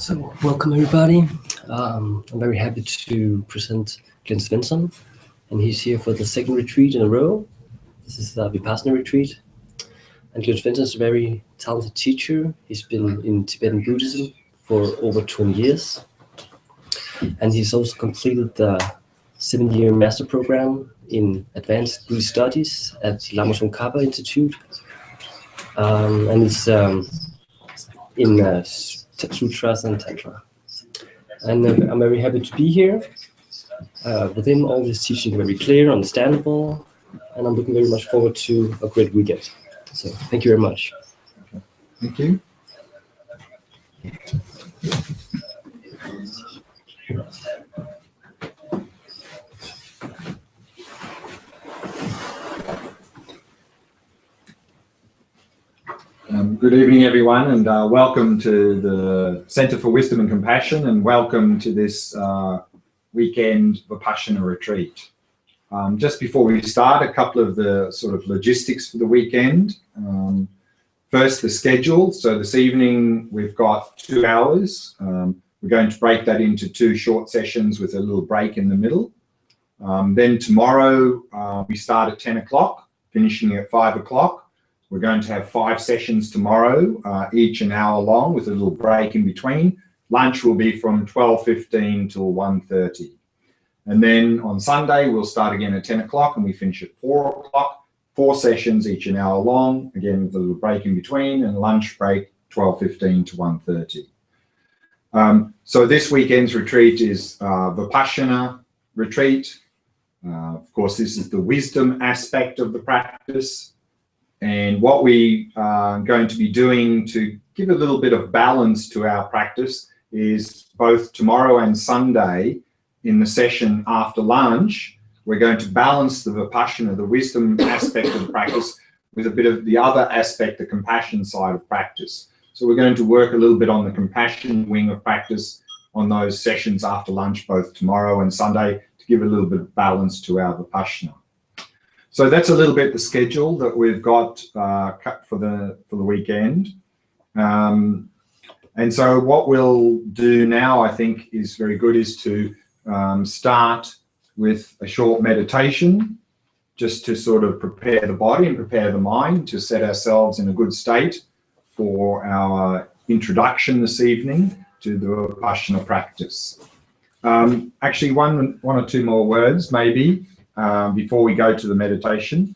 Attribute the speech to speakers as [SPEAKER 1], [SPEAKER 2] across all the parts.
[SPEAKER 1] So, welcome everybody. I'm very happy to present Glen Svensson, and he's here for the second retreat in a row. This is the Vipashyana retreat. And Glen Svensson is a very talented teacher. He's been in Tibetan Buddhism for over 20 years. And he's also completed the 7-year master program in advanced Buddhist studies at Lama Tsongkhapa Institute. And it's in Sutras and Tantra. And I'm very happy to be here. With him, all his teaching is very clear, understandable, and I'm looking very much forward to a great weekend. So thank you very much.
[SPEAKER 2] Thank you. Good evening, everyone, and welcome to the Center for Wisdom and Compassion, and welcome to this weekend Vipashyana retreat. Just before we start, a couple of the sort of logistics for the weekend. First, the schedule. So this evening we've got 2 hours. We're going to break that into 2 short sessions with a little break in the middle. Then tomorrow we start at 10 o'clock, finishing at 5 o'clock. We're going to have 5 sessions tomorrow, each an hour long with a little break in between. Lunch will be from 12:15 till 1:30. And then on Sunday, we'll start again at 10 o'clock and we finish at 4 o'clock. 4 sessions, each an hour long, again with a little break in between, and lunch break 12:15 to 1:30. So this weekend's retreat is Vipashyana retreat. Of course, this is the wisdom aspect of the practice. And what we are going to be doing to give a little bit of balance to our practice is both tomorrow and Sunday in the session after lunch, we're going to balance the Vipashyana, the wisdom aspect of the practice, with a bit of the other aspect, the compassion side of practice. So we're going to work a little bit on the compassion wing of practice on those sessions after lunch, both tomorrow and Sunday, to give a little bit of balance to our Vipashyana. So that's a little bit the schedule that we've got cut for the weekend. And so what we'll do now, I think, is very good, is to start with a short meditation, just to sort of prepare the body and prepare the mind to set ourselves in a good state for our introduction this evening to the Vipashyana practice. Actually, one or two more words, maybe. Before we go to the meditation,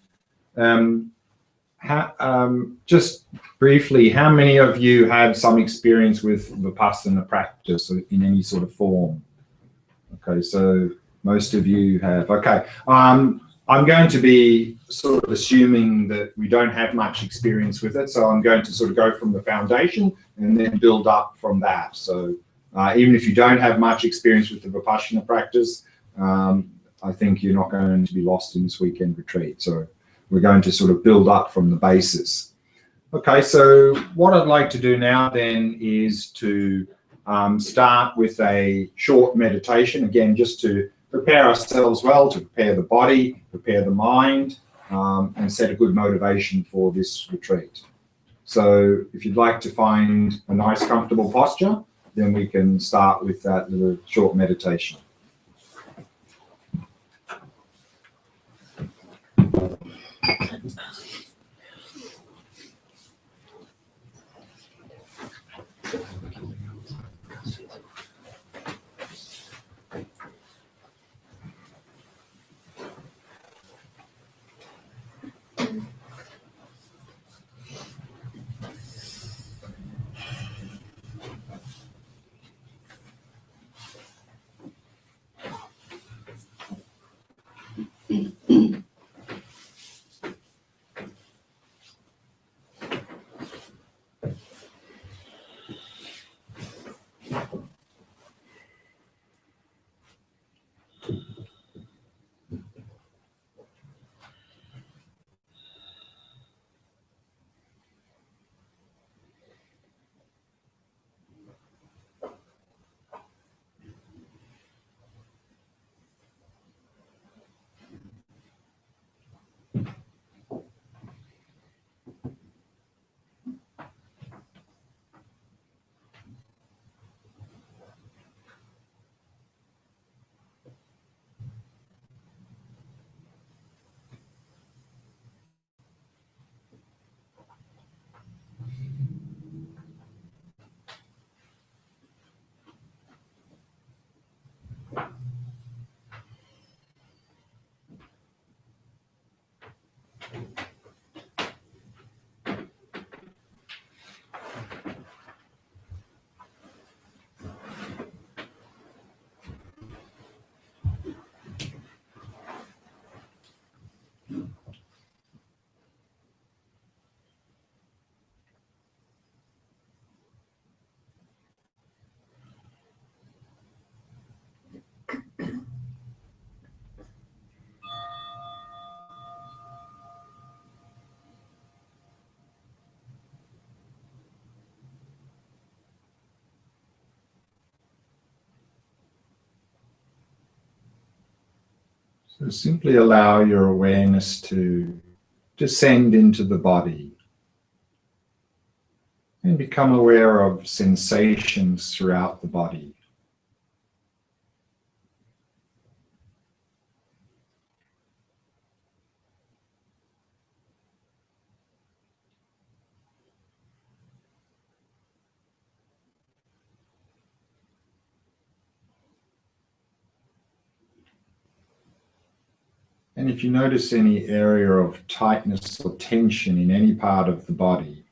[SPEAKER 2] just briefly, how many of you have some experience with Vipassana practice in any sort of form? Okay, so most of you have. Okay, I'm going to be sort of assuming that we don't have much experience with it, so I'm going to sort of go from the foundation and then build up from that. So even if you don't have much experience with the Vipassana practice, I think you're not going to be lost in this weekend retreat. So we're going to sort of build up from the basis. Okay, so what I'd like to do now then is to start with a short meditation, again, just to prepare ourselves well, to prepare the body, prepare the mind, and set a good motivation for this retreat. So if you'd like to find a nice, comfortable posture, then we can start with that little short meditation. So simply allow your awareness to descend into the body and become aware of sensations throughout the body. And if you notice any area of tightness or tension in any part of the body,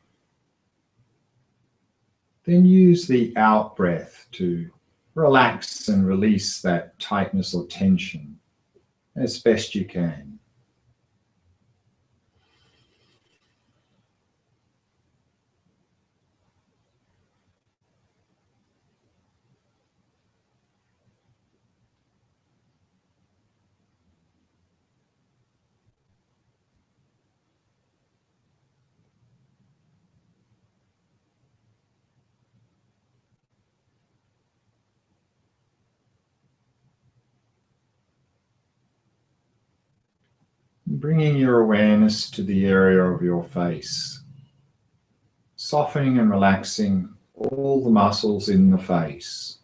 [SPEAKER 2] then use the out breath to relax and release that tightness or tension as best you can. Bringing your awareness to the area of your face, softening and relaxing all the muscles in the face.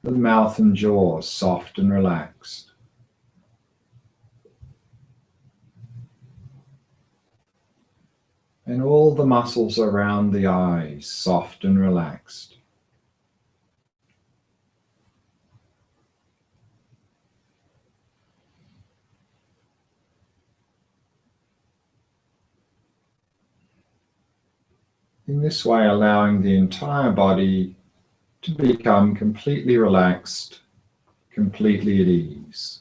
[SPEAKER 2] The mouth and jaw soft and relaxed. And all the muscles around the eyes soft and relaxed. In this way, allowing the entire body to become completely relaxed, completely at ease.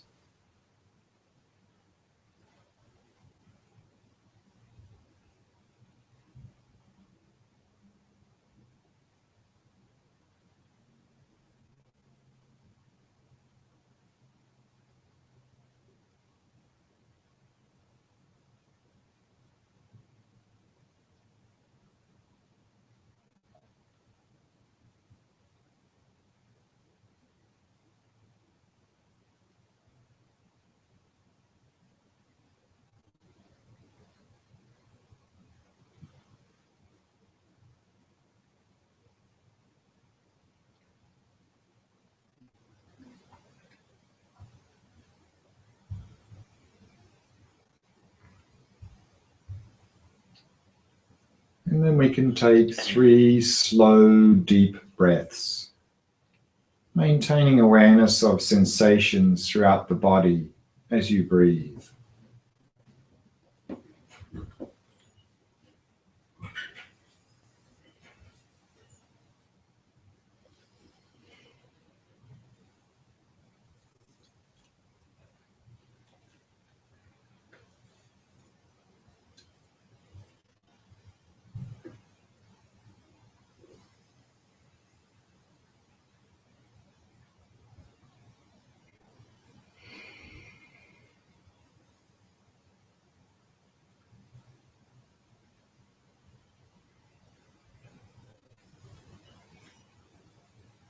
[SPEAKER 2] And then we can take 3 slow, deep breaths, maintaining awareness of sensations throughout the body as you breathe.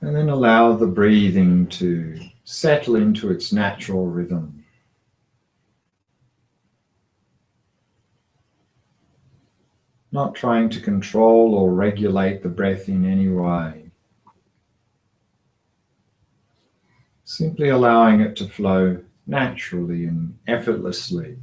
[SPEAKER 2] And then allow the breathing to settle into its natural rhythm. Not trying to control or regulate the breath in any way. Simply allowing it to flow naturally and effortlessly.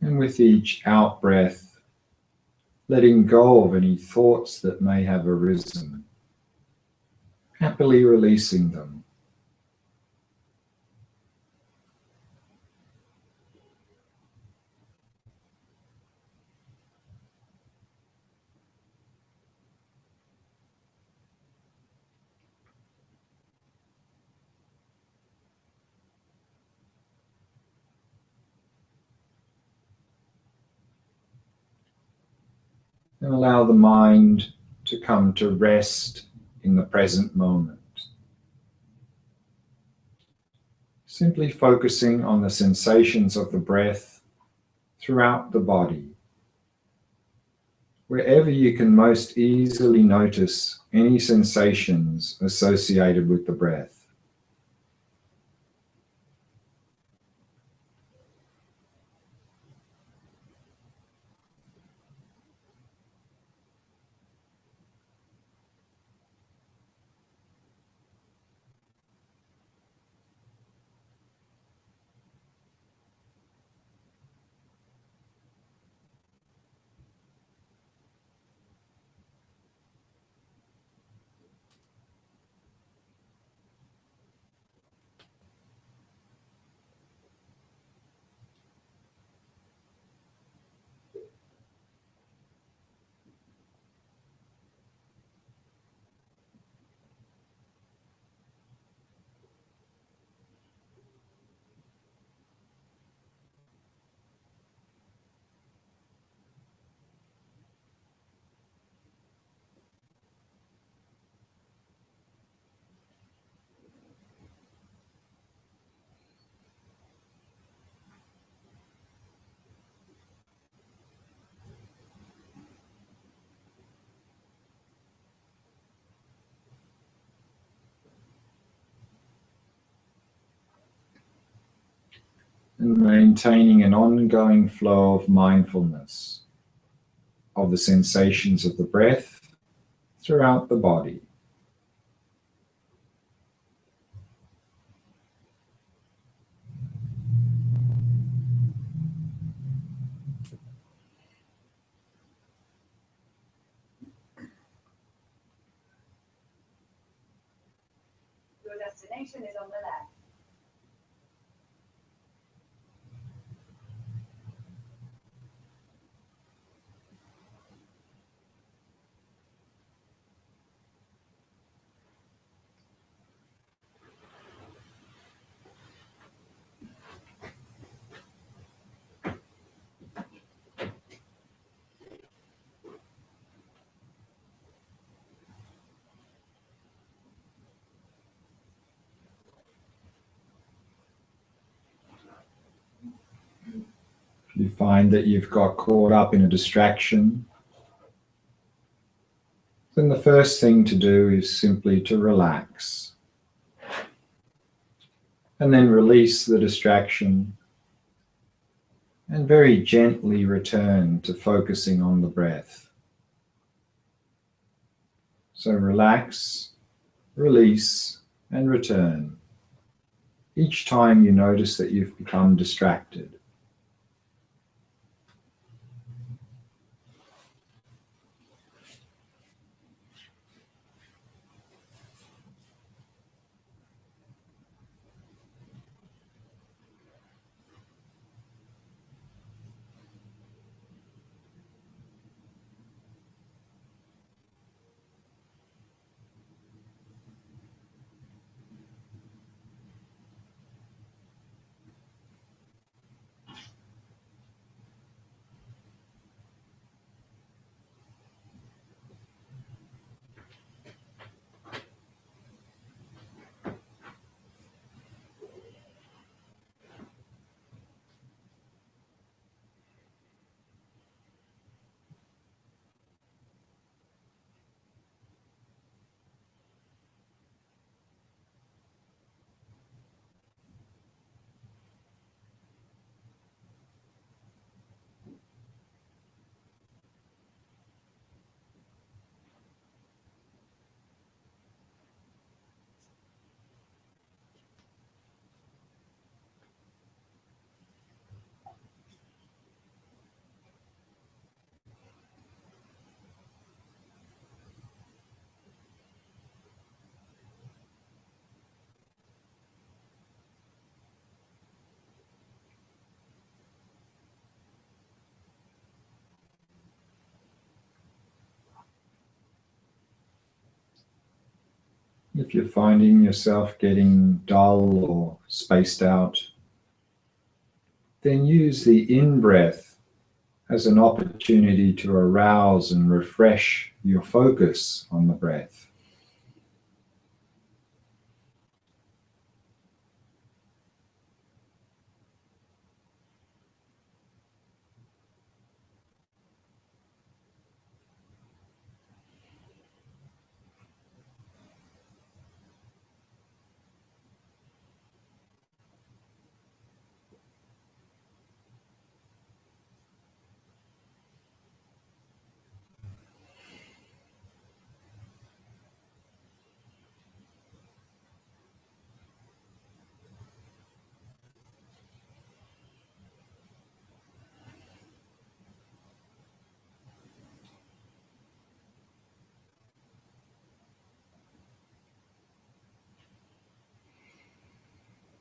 [SPEAKER 2] And with each out breath, letting go of any thoughts that may have arisen, happily releasing them. And allow the mind to come to rest in the present moment. Simply focusing on the sensations of the breath throughout the body. Wherever you can most easily notice any sensations associated with the breath. And maintaining an ongoing flow of mindfulness of the sensations of the breath throughout the body.
[SPEAKER 3] Your destination is on the left.
[SPEAKER 2] If you find that you've got caught up in a distraction, then the first thing to do is simply to relax. And then release the distraction and very gently return to focusing on the breath. So relax, release, and return each time you notice that you've become distracted. If you're finding yourself getting dull or spaced out, then use the in-breath as an opportunity to arouse and refresh your focus on the breath.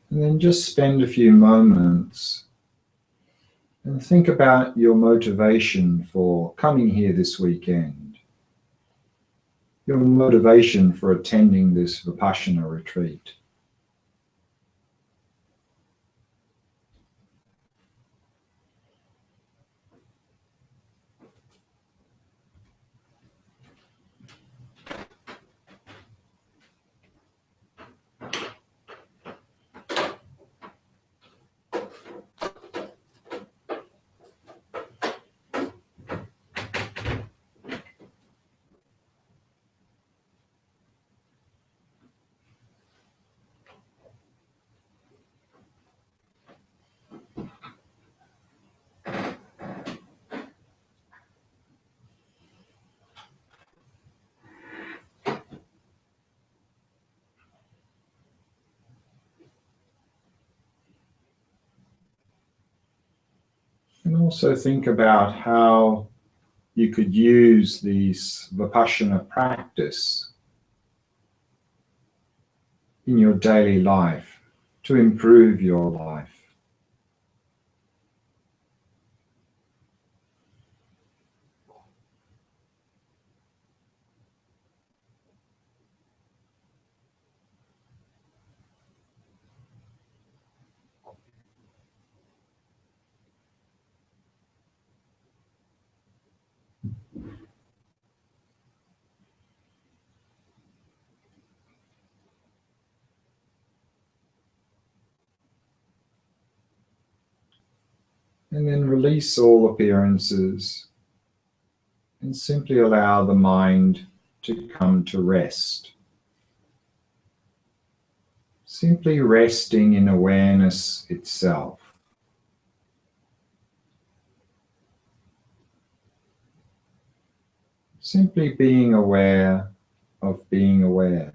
[SPEAKER 2] And then just spend a few moments and think about your motivation for coming here this weekend, your motivation for attending this Vipassana retreat. And also think about how you could use this Vipassana practice in your daily life to improve your life. And then release all appearances and simply allow the mind to come to rest. Simply resting in awareness itself. Simply being aware of being aware.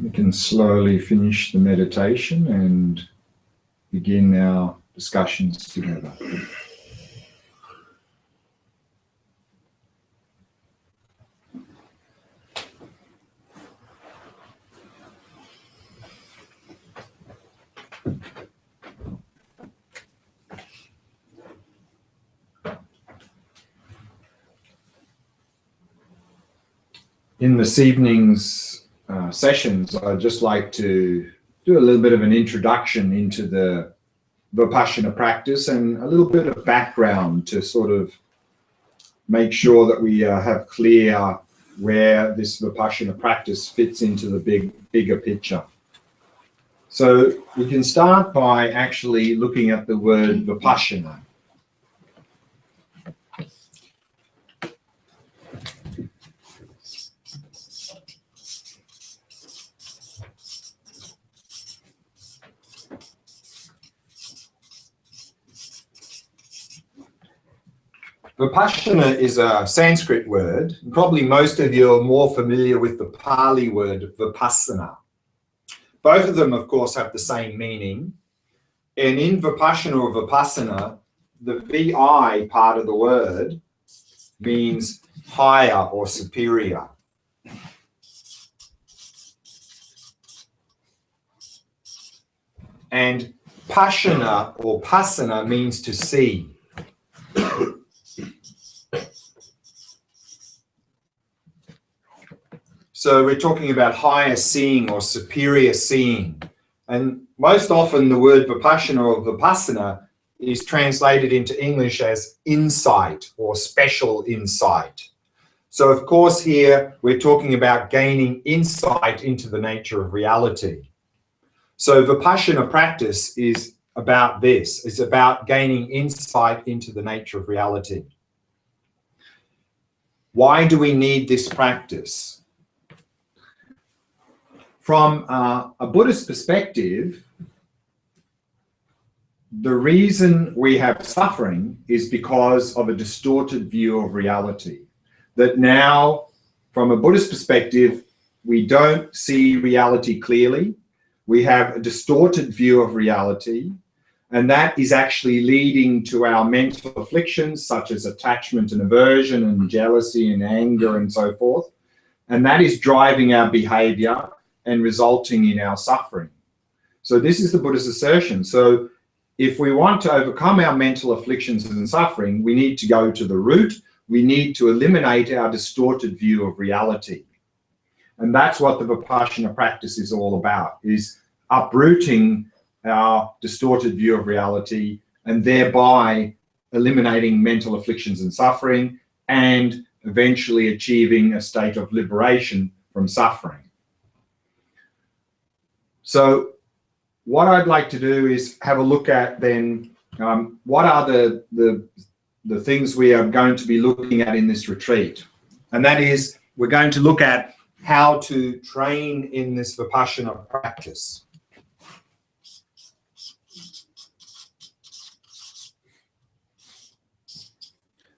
[SPEAKER 2] We can slowly finish the meditation and begin our discussions together. In this evening's sessions, I'd just like to do a little bit of an introduction into the Vipassana practice and a little bit of background to sort of make sure that we have clear where this Vipassana practice fits into the bigger picture. So we can start by actually looking at the word Vipassana. Vipashyana is a Sanskrit word. Probably most of you are more familiar with the Pali word Vipassana. Both of them, of course, have the same meaning. And in Vipashyana or Vipassana, the VI part of the word means higher or superior. And Pasana or Pasana means to see. So we're talking about higher seeing or superior seeing. And most often the word Vipassana or Vipassana is translated into English as insight or special insight. So of course here we're talking about gaining insight into the nature of reality. So Vipassana practice is about this. It's about gaining insight into the nature of reality. Why do we need this practice? From a Buddhist perspective, the reason we have suffering is because of a distorted view of reality. That now, from a Buddhist perspective, we don't see reality clearly. We have a distorted view of reality, and that is actually leading to our mental afflictions such as attachment and aversion and jealousy and anger and so forth. And that is driving our behavior and resulting in our suffering. So this is the Buddha's assertion. So if we want to overcome our mental afflictions and suffering, we need to go to the root. We need to eliminate our distorted view of reality. And that's what the Vipassana practice is all about, is uprooting our distorted view of reality and thereby eliminating mental afflictions and suffering and eventually achieving a state of liberation from suffering. So what I'd like to do is have a look at then what are the things we are going to be looking at in this retreat. And that is, we're going to look at how to train in this Vipassana practice.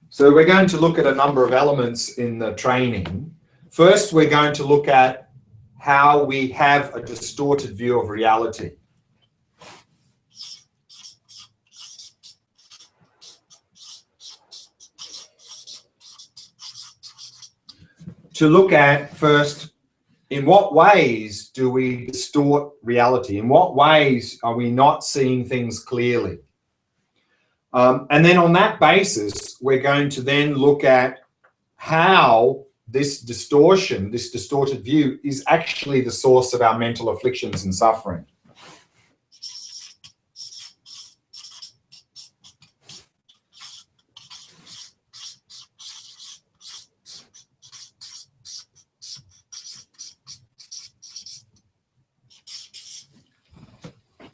[SPEAKER 2] So we're going to look at a number of elements in the training. First, we're going to look at how we have a distorted view of reality. To look at first, in what ways do we distort reality? In what ways are we not seeing things clearly? And then on that basis, we're going to then look at how this distortion, this distorted view, is actually the source of our mental afflictions and suffering.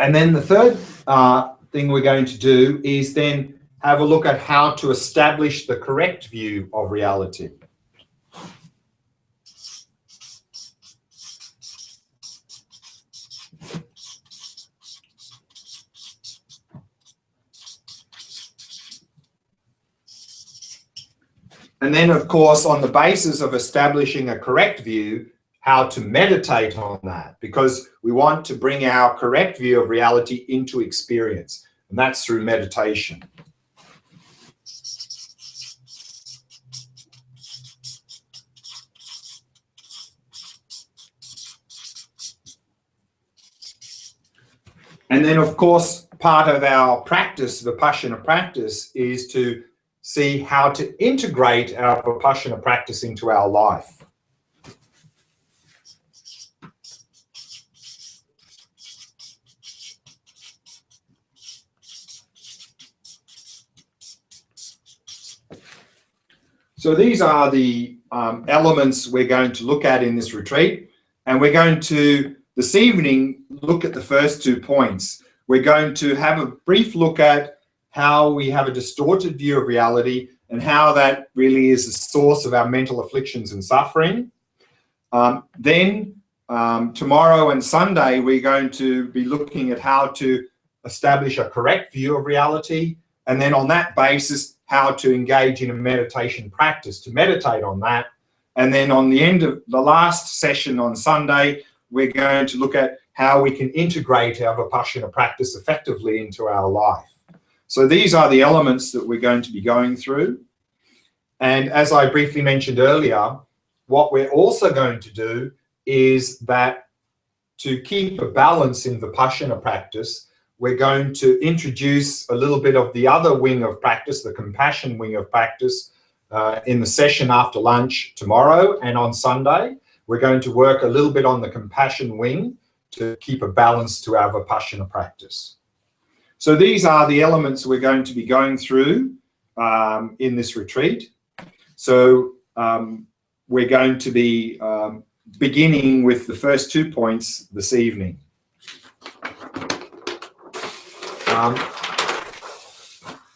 [SPEAKER 2] And then the third thing we're going to do is then have a look at how to establish the correct view of reality. And then, of course, on the basis of establishing a correct view, how to meditate on that, because we want to bring our correct view of reality into experience, and that's through meditation. And then, of course, part of our practice, Vipassana practice, is to see how to integrate our Vipassana practice into our life. So these are the elements we're going to look at in this retreat. And we're going to, this evening, look at the first 2 points. We're going to have a brief look at how we have a distorted view of reality and how that really is the source of our mental afflictions and suffering. Then tomorrow and Sunday, we're going to be looking at how to establish a correct view of reality, and then on that basis, how to engage in a meditation practice, to meditate on that. And then on the end of the last session on Sunday, we're going to look at how we can integrate our Vipassana practice effectively into our life. So these are the elements that we're going to be going through. And as I briefly mentioned earlier, what we're also going to do is that to keep a balance in Vipassana practice, we're going to introduce a little bit of the other wing of practice, the compassion wing of practice, in the session after lunch tomorrow and on Sunday. We're going to work a little bit on the compassion wing to keep a balance to our Vipassana practice. So these are the elements we're going to be going through in this retreat. So we're going to be beginning with the first 2 points this evening.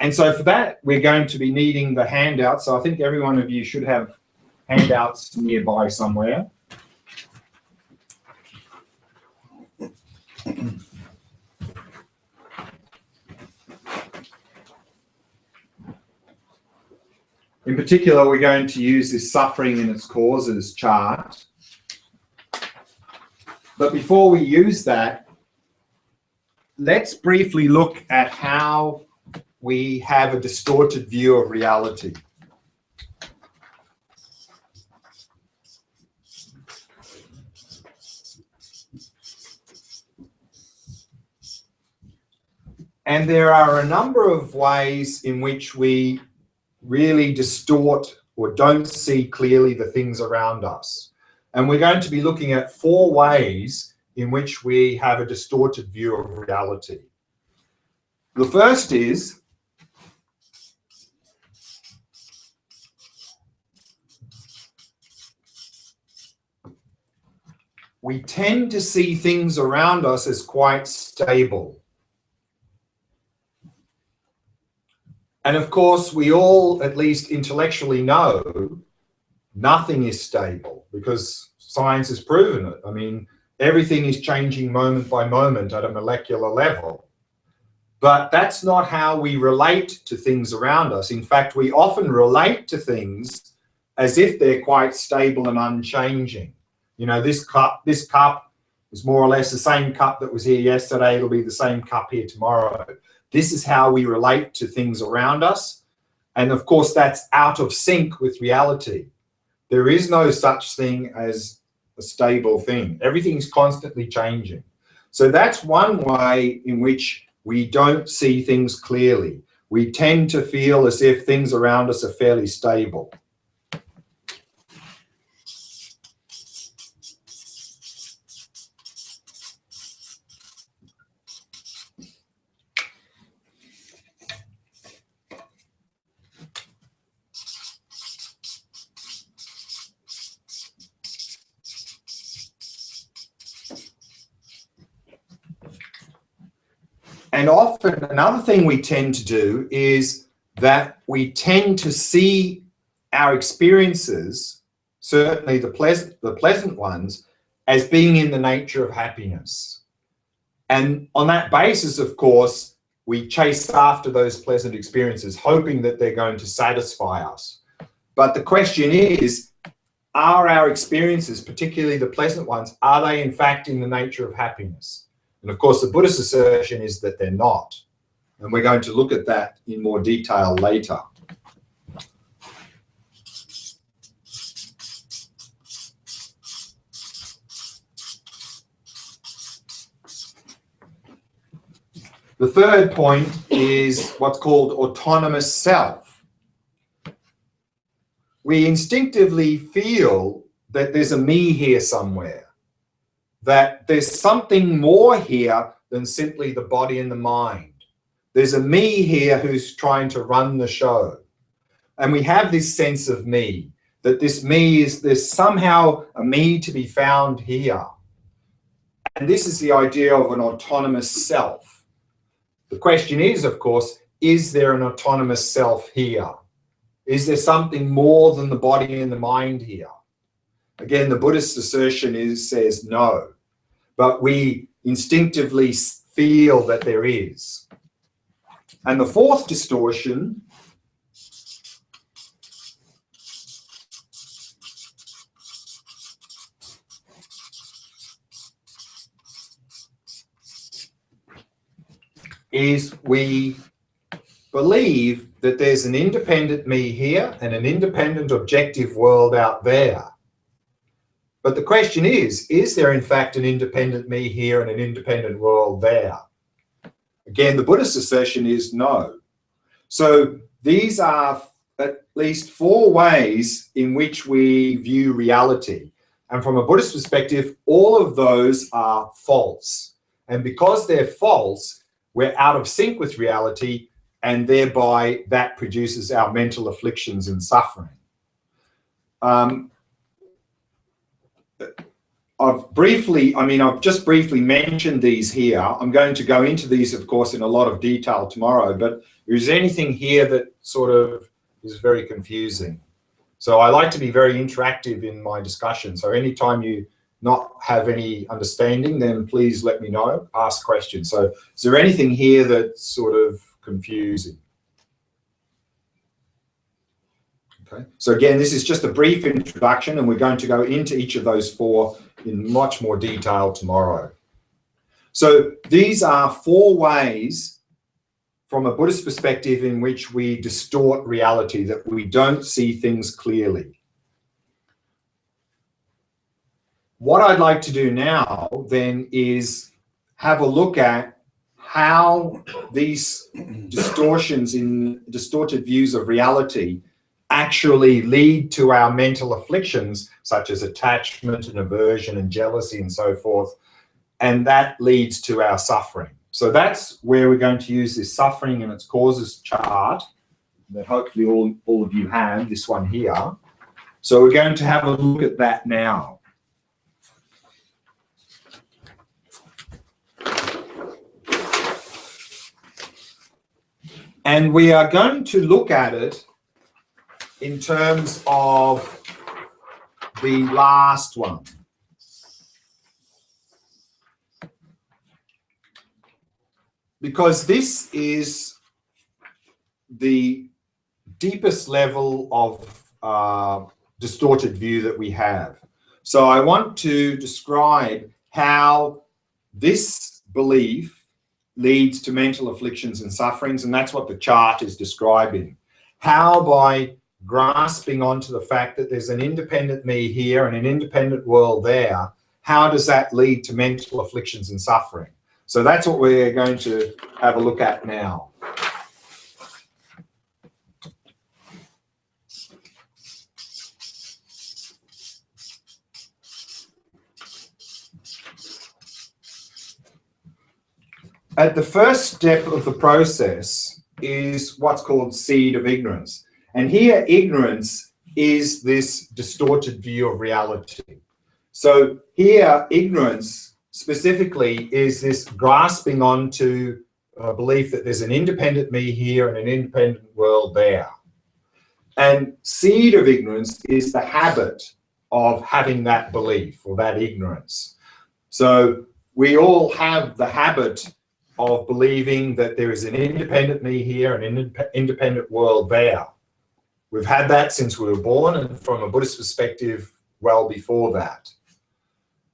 [SPEAKER 2] And so for that, we're going to be needing the handouts. So I think every one of you should have handouts nearby somewhere. In particular, we're going to use this suffering and its causes chart. But before we use that, let's briefly look at how we have a distorted view of reality. And there are a number of ways in which we really distort or don't see clearly the things around us. And we're going to be looking at 4 ways in which we have a distorted view of reality. The first is we tend to see things around us as quite stable. And of course, we all, at least intellectually, know nothing is stable because science has proven it. I mean, everything is changing moment by moment at a molecular level. But that's not how we relate to things around us. In fact, we often relate to things as if they're quite stable and unchanging. You know, this cup is more or less the same cup that was here yesterday. It'll be the same cup here tomorrow. This is how we relate to things around us. And of course, that's out of sync with reality. There is no such thing as a stable thing. Everything's constantly changing. So that's one way in which we don't see things clearly. We tend to feel as if things around us are fairly stable. And often another thing we tend to do is that we tend to see our experiences, certainly the pleasant ones, as being in the nature of happiness. And on that basis, of course, we chase after those pleasant experiences, hoping that they're going to satisfy us. But the question is, are our experiences, particularly the pleasant ones, are they in fact in the nature of happiness? And of course, the Buddhist assertion is that they're not. And we're going to look at that in more detail later. The third point is what's called autonomous self. We instinctively feel that there's a me here somewhere, that there's something more here than simply the body and the mind. There's a me here who's trying to run the show. And we have this sense of me. that this me is, there's somehow a me to be found here. And this is the idea of an autonomous self. The question is, of course, is there an autonomous self here? Is there something more than the body and the mind here? Again, the Buddhist assertion says no, but we instinctively feel that there is. And the fourth distortion is we believe that there's an independent me here and an independent objective world out there. But the question is there in fact an independent me here and an independent world there? Again, the Buddhist assertion is no. So these are at least four ways in which we view reality. And from a Buddhist perspective, all of those are false. And because they're false, we're out of sync with reality, and thereby that produces our mental afflictions and suffering. I've just briefly mentioned these here. I'm going to go into these, of course, in a lot of detail tomorrow, but is there anything here that sort of is very confusing? So I like to be very interactive in my discussion. So anytime you not have any understanding, then please let me know, ask questions. So is there anything here that's sort of confusing? Okay, so again, this is just a brief introduction, and we're going to go into each of those four in much more detail tomorrow. So these are four ways from a Buddhist perspective in which we distort reality, that we don't see things clearly. What I'd like to do now then is have a look at how these distortions in distorted views of reality actually lead to our mental afflictions, such as attachment and aversion and jealousy and so forth, and that leads to our suffering. So that's where we're going to use this suffering and its causes chart that hopefully all of you have, this one here. So we're going to have a look at that now. And we are going to look at it in terms of the last one. Because this is the deepest level of distorted view that we have. So I want to describe how this belief leads to mental afflictions and sufferings, and that's what the chart is describing. How, by grasping onto the fact that there's an independent me here and an independent world there, how does that lead to mental afflictions and suffering? So that's what we're going to have a look at now. At the first step of the process is what's called seed of ignorance. And here, ignorance is this distorted view of reality. So here, ignorance specifically is this grasping onto a belief that there's an independent me here and an independent world there. And seed of ignorance is the habit of having that belief or that ignorance. So we all have the habit of believing that there is an independent me here and an independent world there. We've had that since we were born, and from a Buddhist perspective, well before that.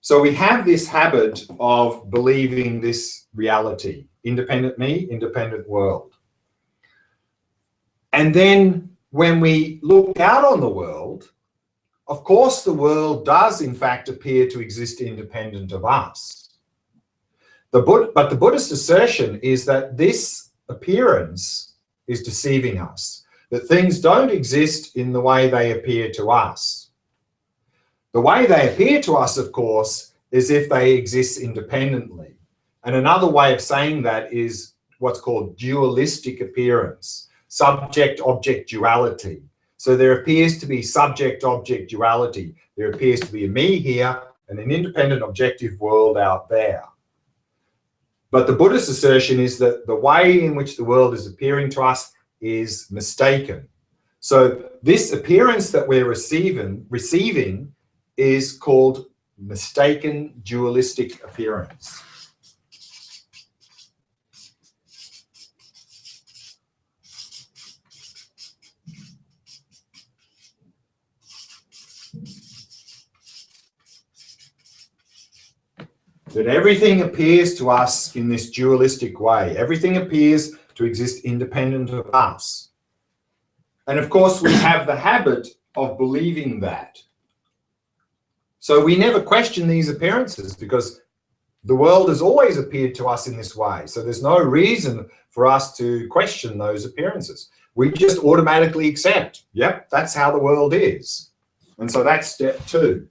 [SPEAKER 2] So we have this habit of believing this reality, independent me, independent world. And then when we look out on the world, of course the world does in fact appear to exist independent of us. But the Buddhist assertion is that this appearance is deceiving us, that things don't exist in the way they appear to us. The way they appear to us, of course, is if they exist independently. And another way of saying that is what's called dualistic appearance, subject-object duality. So there appears to be subject-object duality. There appears to be a me here and an independent objective world out there. But the Buddhist assertion is that the way in which the world is appearing to us is mistaken. So this appearance that we're receiving is called mistaken dualistic appearance. That everything appears to us in this dualistic way. Everything appears to exist independent of us. And of course, we have the habit of believing that. So we never question these appearances because the world has always appeared to us in this way. So there's no reason for us to question those appearances. We just automatically accept, yep, that's how the world is. And so that's step 2.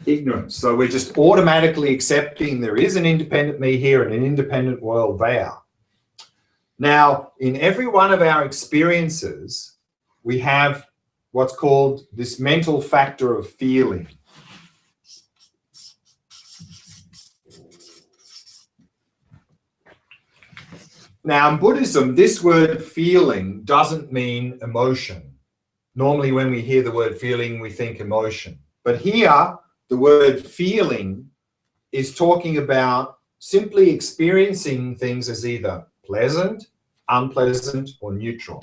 [SPEAKER 2] Ignorance. So we're just automatically accepting there is an independent me here and an independent world there. Now, in every one of our experiences, we have what's called this mental factor of feeling. Now, in Buddhism, this word feeling doesn't mean emotion. Normally, when we hear the word feeling, we think emotion. But here, the word feeling is talking about simply experiencing things as either pleasant, unpleasant, or neutral.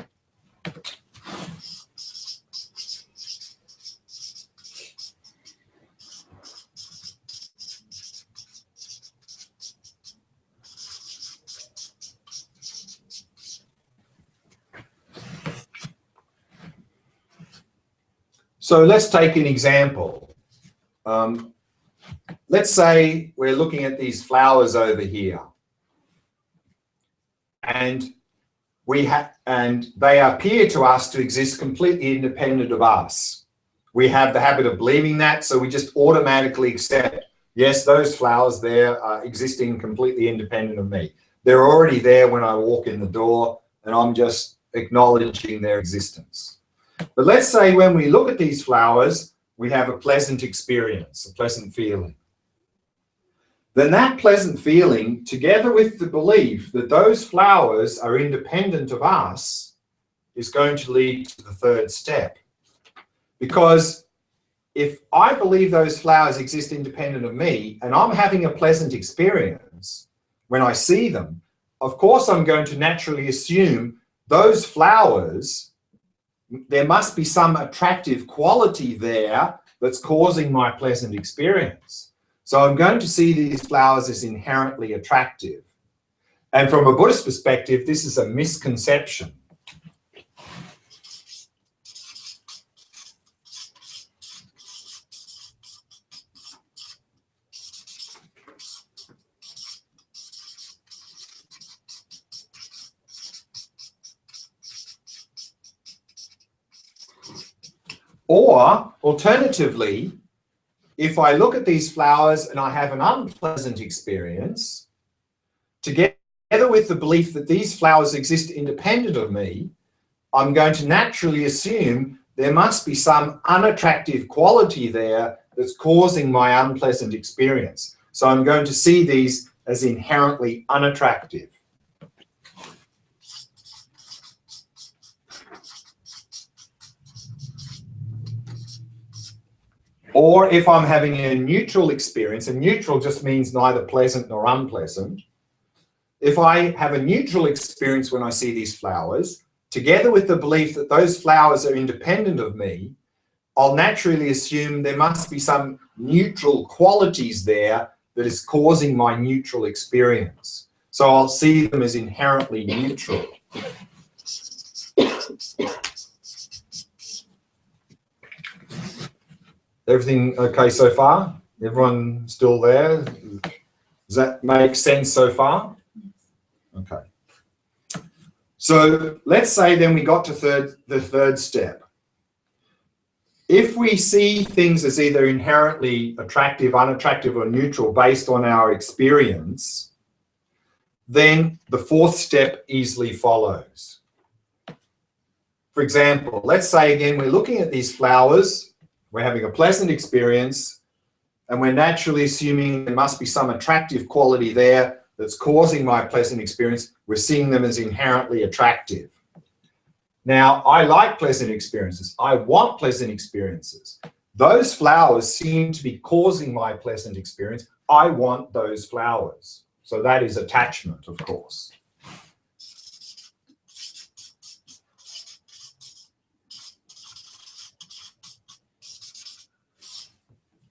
[SPEAKER 2] So let's take an example. Let's say we're looking at these flowers over here, and they appear to us to exist completely independent of us. We have the habit of believing that, so we just automatically accept, yes, those flowers there are existing completely independent of me. They're already there when I walk in the door, and I'm just acknowledging their existence. But let's say when we look at these flowers, we have a pleasant experience, a pleasant feeling. Then that pleasant feeling, together with the belief that those flowers are independent of us, is going to lead to the 3rd step. Because if I believe those flowers exist independent of me, and I'm having a pleasant experience when I see them, of course I'm going to naturally assume those flowers, there must be some attractive quality there that's causing my pleasant experience. So I'm going to see these flowers as inherently attractive. And from a Buddhist perspective, this is a misconception. Or, alternatively, if I look at these flowers and I have an unpleasant experience, together with the belief that these flowers exist independent of me, I'm going to naturally assume there must be some unattractive quality there that's causing my unpleasant experience. So I'm going to see these as inherently unattractive. Or if I'm having a neutral experience, and neutral just means neither pleasant nor unpleasant. If I have a neutral experience when I see these flowers, together with the belief that those flowers are independent of me, I'll naturally assume there must be some neutral qualities there that is causing my neutral experience. So I'll see them as inherently neutral. Everything okay so far? Everyone still there? Does that make sense so far? Okay. So let's say then we got to the third step. If we see things as either inherently attractive, unattractive, or neutral based on our experience, then the fourth step easily follows. For example, let's say again, we're looking at these flowers, we're having a pleasant experience, and we're naturally assuming there must be some attractive quality there that's causing my pleasant experience. We're seeing them as inherently attractive. Now, I like pleasant experiences. I want pleasant experiences. Those flowers seem to be causing my pleasant experience. I want those flowers. So that is attachment, of course.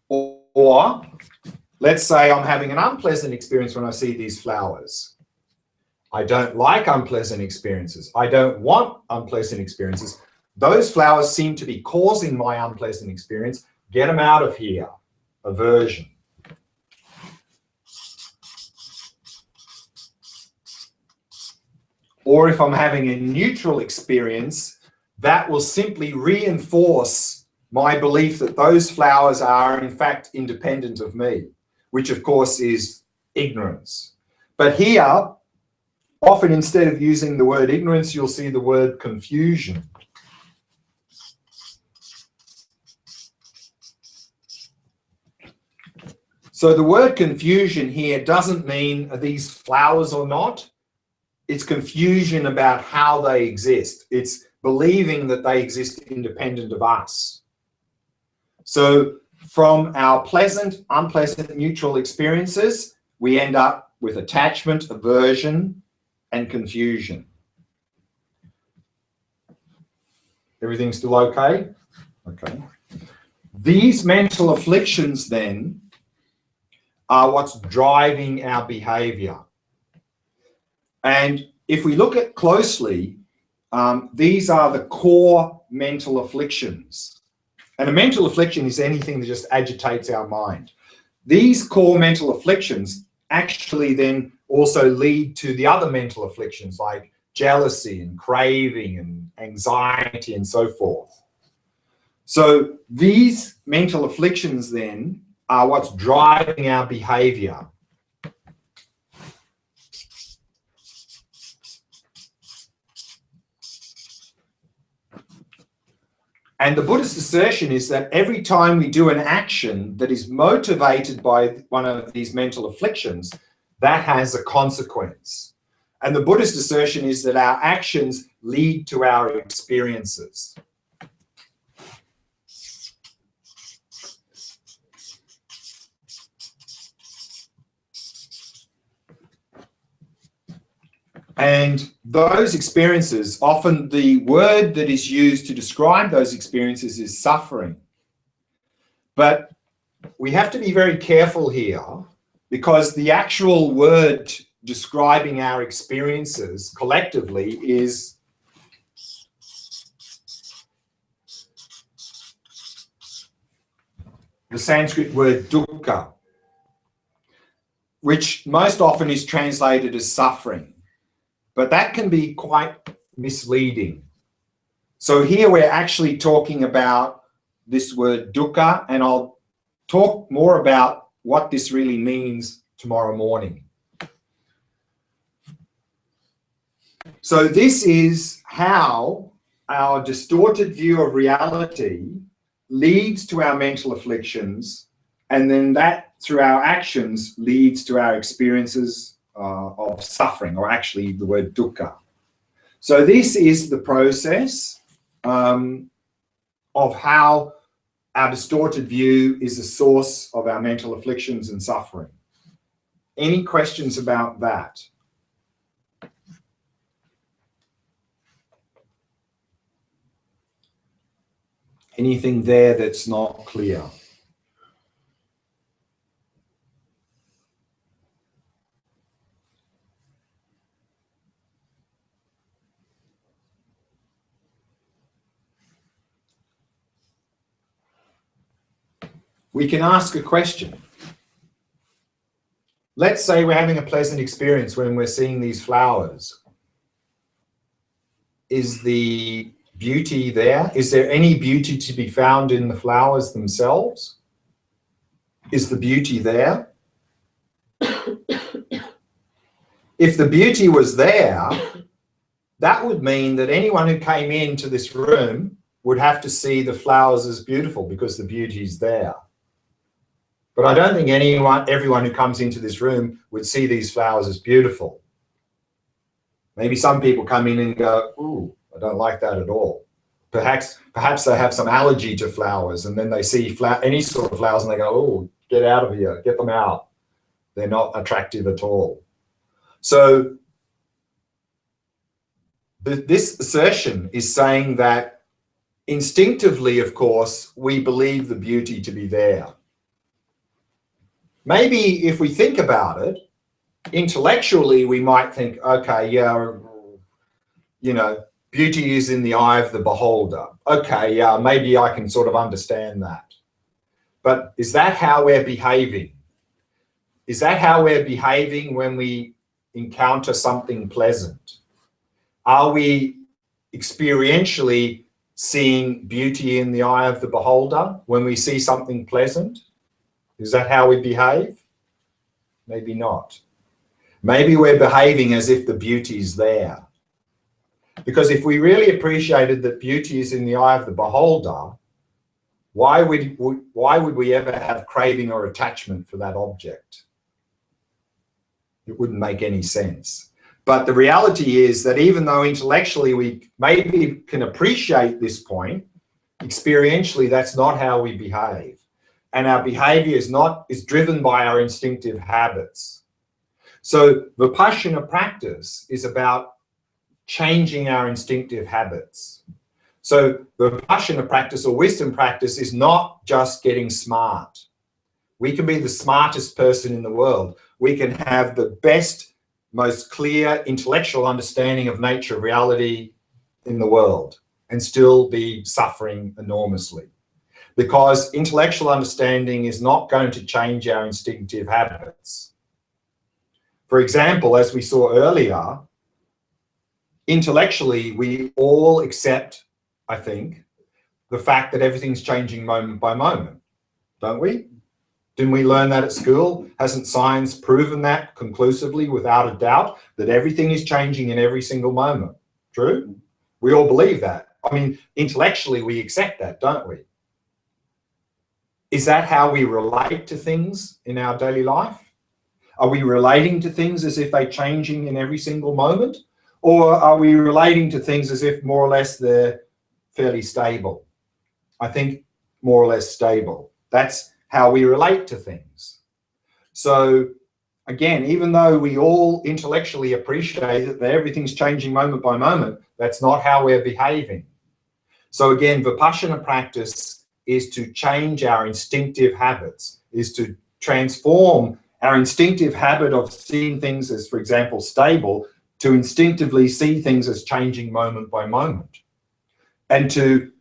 [SPEAKER 2] Or let's say I'm having an unpleasant experience when I see these flowers. I don't like unpleasant experiences. I don't want unpleasant experiences. Those flowers seem to be causing my unpleasant experience. Get them out of here. Aversion. Or if I'm having a neutral experience, that will simply reinforce my belief that those flowers are in fact independent of me, which of course is ignorance. But here, often instead of using the word ignorance, you'll see the word confusion. So the word confusion here doesn't mean are these flowers or not. It's confusion about how they exist. It's believing that they exist independent of us. So from our pleasant, unpleasant, neutral experiences, we end up with attachment, aversion, and confusion. Everything still okay? Okay. These mental afflictions then are what's driving our behavior. And if we look at closely, these are the core mental afflictions. And a mental affliction is anything that just agitates our mind. These core mental afflictions actually then also lead to the other mental afflictions like jealousy and craving and anxiety and so forth. So these mental afflictions then are what's driving our behavior. And the Buddhist assertion is that every time we do an action that is motivated by one of these mental afflictions, that has a consequence. And the Buddhist assertion is that our actions lead to our experiences. And those experiences, often the word that is used to describe those experiences is suffering. But we have to be very careful here because the actual word describing our experiences collectively is the Sanskrit word dukkha, which most often is translated as suffering. But that can be quite misleading. So here we're actually talking about this word dukkha, and I'll talk more about what this really means tomorrow morning. So this is how our distorted view of reality leads to our mental afflictions, and then that through our actions leads to our experiences of suffering, or actually the word dukkha. So this is the process of how our distorted view is the source of our mental afflictions and suffering. Any questions about that? Anything there that's not clear? We can ask a question. Let's say we're having a pleasant experience when we're seeing these flowers. Is the beauty there? Is there any beauty to be found in the flowers themselves? Is the beauty there? if the beauty was there, that would mean that anyone who came into this room would have to see the flowers as beautiful because the beauty's there. But I don't think everyone who comes into this room would see these flowers as beautiful. Maybe some people come in and go, ooh, I don't like that at all. Perhaps they have some allergy to flowers, and then they see any sort of flowers and they go, oh, get out of here, get them out. They're not attractive at all. So this assertion is saying that instinctively, of course, we believe the beauty to be there. Maybe if we think about it, intellectually, we might think, okay, yeah, you know, beauty is in the eye of the beholder. Okay, yeah, maybe I can sort of understand that. But is that how we're behaving? Is that how we're behaving when we encounter something pleasant? Are we experientially seeing beauty in the eye of the beholder when we see something pleasant? Is that how we behave? Maybe not. Maybe we're behaving as if the beauty is there. Because if we really appreciated that beauty is in the eye of the beholder, why would we ever have craving or attachment for that object? It wouldn't make any sense. But the reality is that even though intellectually we maybe can appreciate this point, experientially that's not how we behave. And our behavior is driven by our instinctive habits. So Vipassana practice is about changing our instinctive habits. So Vipassana practice or wisdom practice is not just getting smart. We can be the smartest person in the world. We can have the best, most clear intellectual understanding of nature, reality in the world, and still be suffering enormously. Because intellectual understanding is not going to change our instinctive habits. For example, as we saw earlier, intellectually, we all accept, I think, the fact that everything's changing moment by moment, don't we? Didn't we learn that at school? Hasn't science proven that conclusively, without a doubt, that everything is changing in every single moment? True? We all believe that. I mean, intellectually, we accept that, don't we? Is that how we relate to things in our daily life? Are we relating to things as if they're changing in every single moment? Or are we relating to things as if more or less they're fairly stable? I think more or less stable. That's how we relate to things. So again, even though we all intellectually appreciate that everything's changing moment by moment, that's not how we're behaving. So again, Vipassana practice is to change our instinctive habits, is to transform our instinctive habit of seeing things as, for example, stable, to instinctively see things as changing moment by moment, and to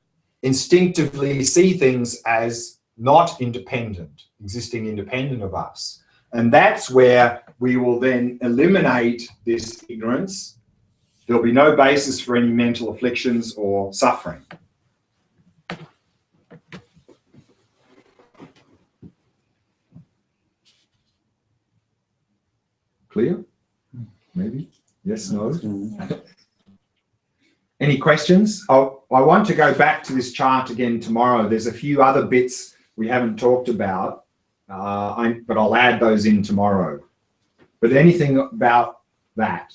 [SPEAKER 2] instinctively see things as not independent, existing independent of us. And that's where we will then eliminate this ignorance. There'll be no basis for any mental afflictions or suffering. Clear? Maybe? Yes, no? Any questions? I want to go back to this chart again tomorrow. There's a few other bits we haven't talked about, but I'll add those in tomorrow. But anything about that?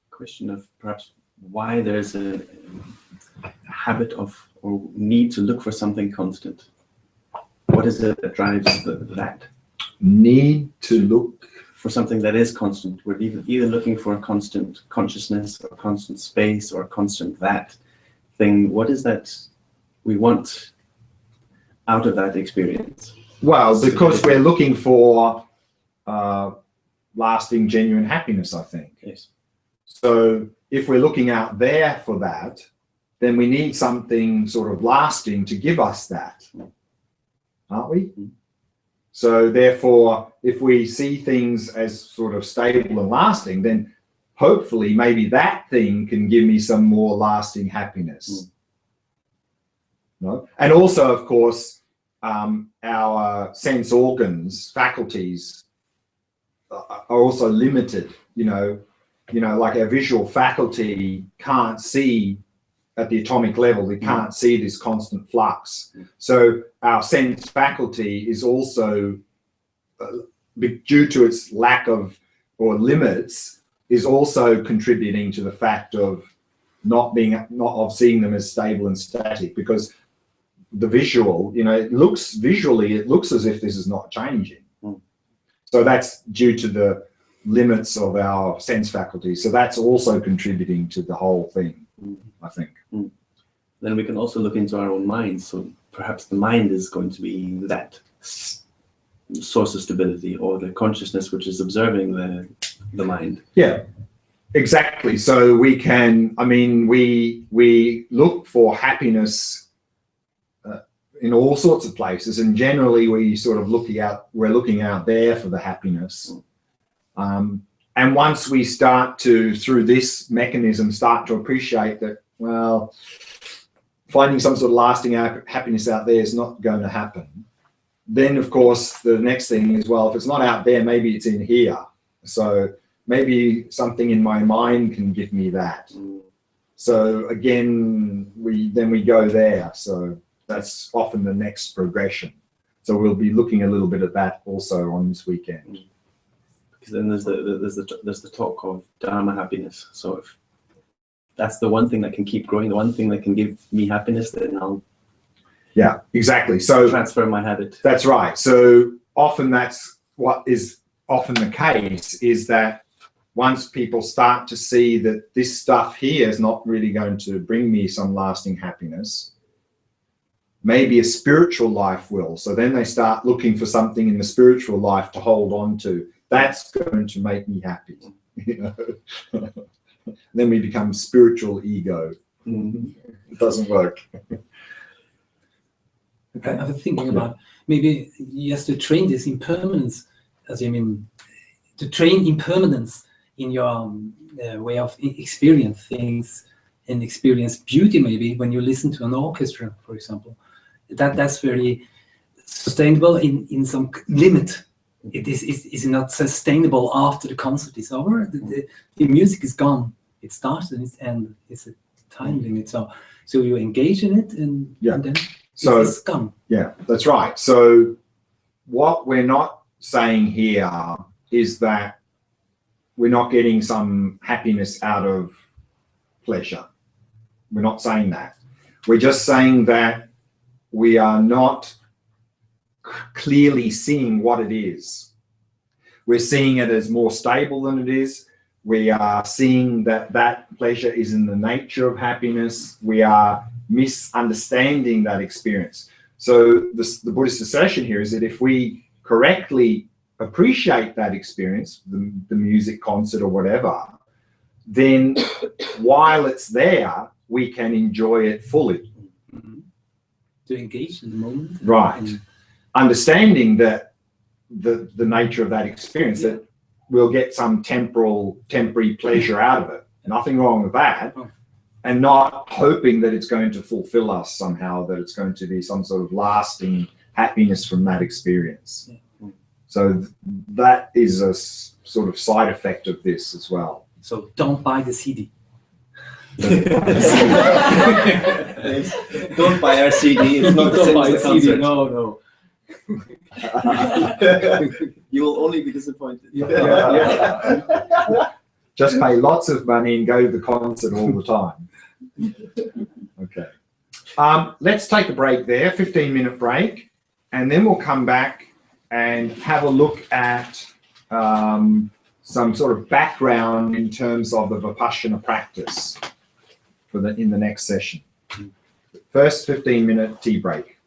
[SPEAKER 4] Question of perhaps why there's a habit of or need to look for something constant. What is it that drives that?
[SPEAKER 2] Need to look
[SPEAKER 4] for something that is constant. We're either looking for a constant consciousness or constant space or a constant that thing. What is that we want out of that experience?
[SPEAKER 2] Well, because we're looking for lasting, genuine happiness, I think.
[SPEAKER 4] Yes.
[SPEAKER 2] So if we're looking out there for that, then we need something sort of lasting to give us that, aren't we? Mm-hmm. So therefore, if we see things as sort of stable and lasting, then hopefully maybe that thing can give me some more lasting happiness. No? And also, of course, our sense organs, faculties are also limited. You know, like our visual faculty can't see at the atomic level, they can't see this constant flux. So our sense faculty is also, due to its lack of or limits, is also contributing to the fact of not seeing them as stable and static, because the visual, it looks as if this is not changing. So that's due to the limits of our sense faculty. So that's also contributing to the whole thing, I think.
[SPEAKER 4] Then we can also look into our own minds. So perhaps the mind is going to be that source of stability, or the consciousness which is observing the mind.
[SPEAKER 2] Yeah, exactly. So we can, we look for happiness in all sorts of places, and generally we're looking out there for the happiness. And once we start to, through this mechanism, start to appreciate that, well, finding some sort of lasting happiness out there is not going to happen, then of course the next thing is, well, if it's not out there, maybe it's in here. So maybe something in my mind can give me that. So again, we go there. So that's often the next progression. So we'll be looking a little bit at that also on this weekend.
[SPEAKER 4] Because then there's the talk of Dharma happiness. So if that's the one thing that can keep growing, the one thing that can give me happiness, then I'll
[SPEAKER 2] exactly. So
[SPEAKER 4] transfer my habit.
[SPEAKER 2] That's right. So often that's what is often the case, is that once people start to see that this stuff here is not really going to bring me some lasting happiness, maybe a spiritual life will. So then they start looking for something in the spiritual life to hold on to. That's going to make me happy. Then we become spiritual ego. It doesn't work.
[SPEAKER 5] Okay. I was thinking about maybe yes, to train this impermanence, to train impermanence in your way of experience things and experience beauty. Maybe when you listen to an orchestra, for example, that's very sustainable in some limit. It is not sustainable after the concert is over. The music is gone. It starts and it's end. It's a time limit. So you engage in it and then it's gone.
[SPEAKER 2] Yeah, that's right. So what we're not saying here is that we're not getting some happiness out of pleasure. We're not saying that. We're just saying that we are not clearly seeing what it is. We're seeing it as more stable than it is. We are seeing that pleasure is in the nature of happiness. We are misunderstanding that experience. So the Buddhist assertion here is that if we correctly appreciate that experience, the music concert or whatever, then while it's there, we can enjoy it fully.
[SPEAKER 5] To engage in the moment.
[SPEAKER 2] Right. Understanding that the nature of that experience, that we'll get some temporary pleasure out of it. Nothing wrong with that. And not hoping that it's going to fulfill us somehow, that it's going to be some sort of lasting happiness from that experience. So that is a sort of side effect of this as well.
[SPEAKER 5] So don't buy the CD.
[SPEAKER 4] Don't buy our CD. It's not the same as the concert.
[SPEAKER 5] No.
[SPEAKER 4] You will only be disappointed.
[SPEAKER 2] Just pay lots of money and go to the concert all the time. Okay. Let's take a break there, 15-minute break, and then we'll come back and have a look at some sort of background in terms of the Vipashyana practice in the next session. First 15-minute tea break.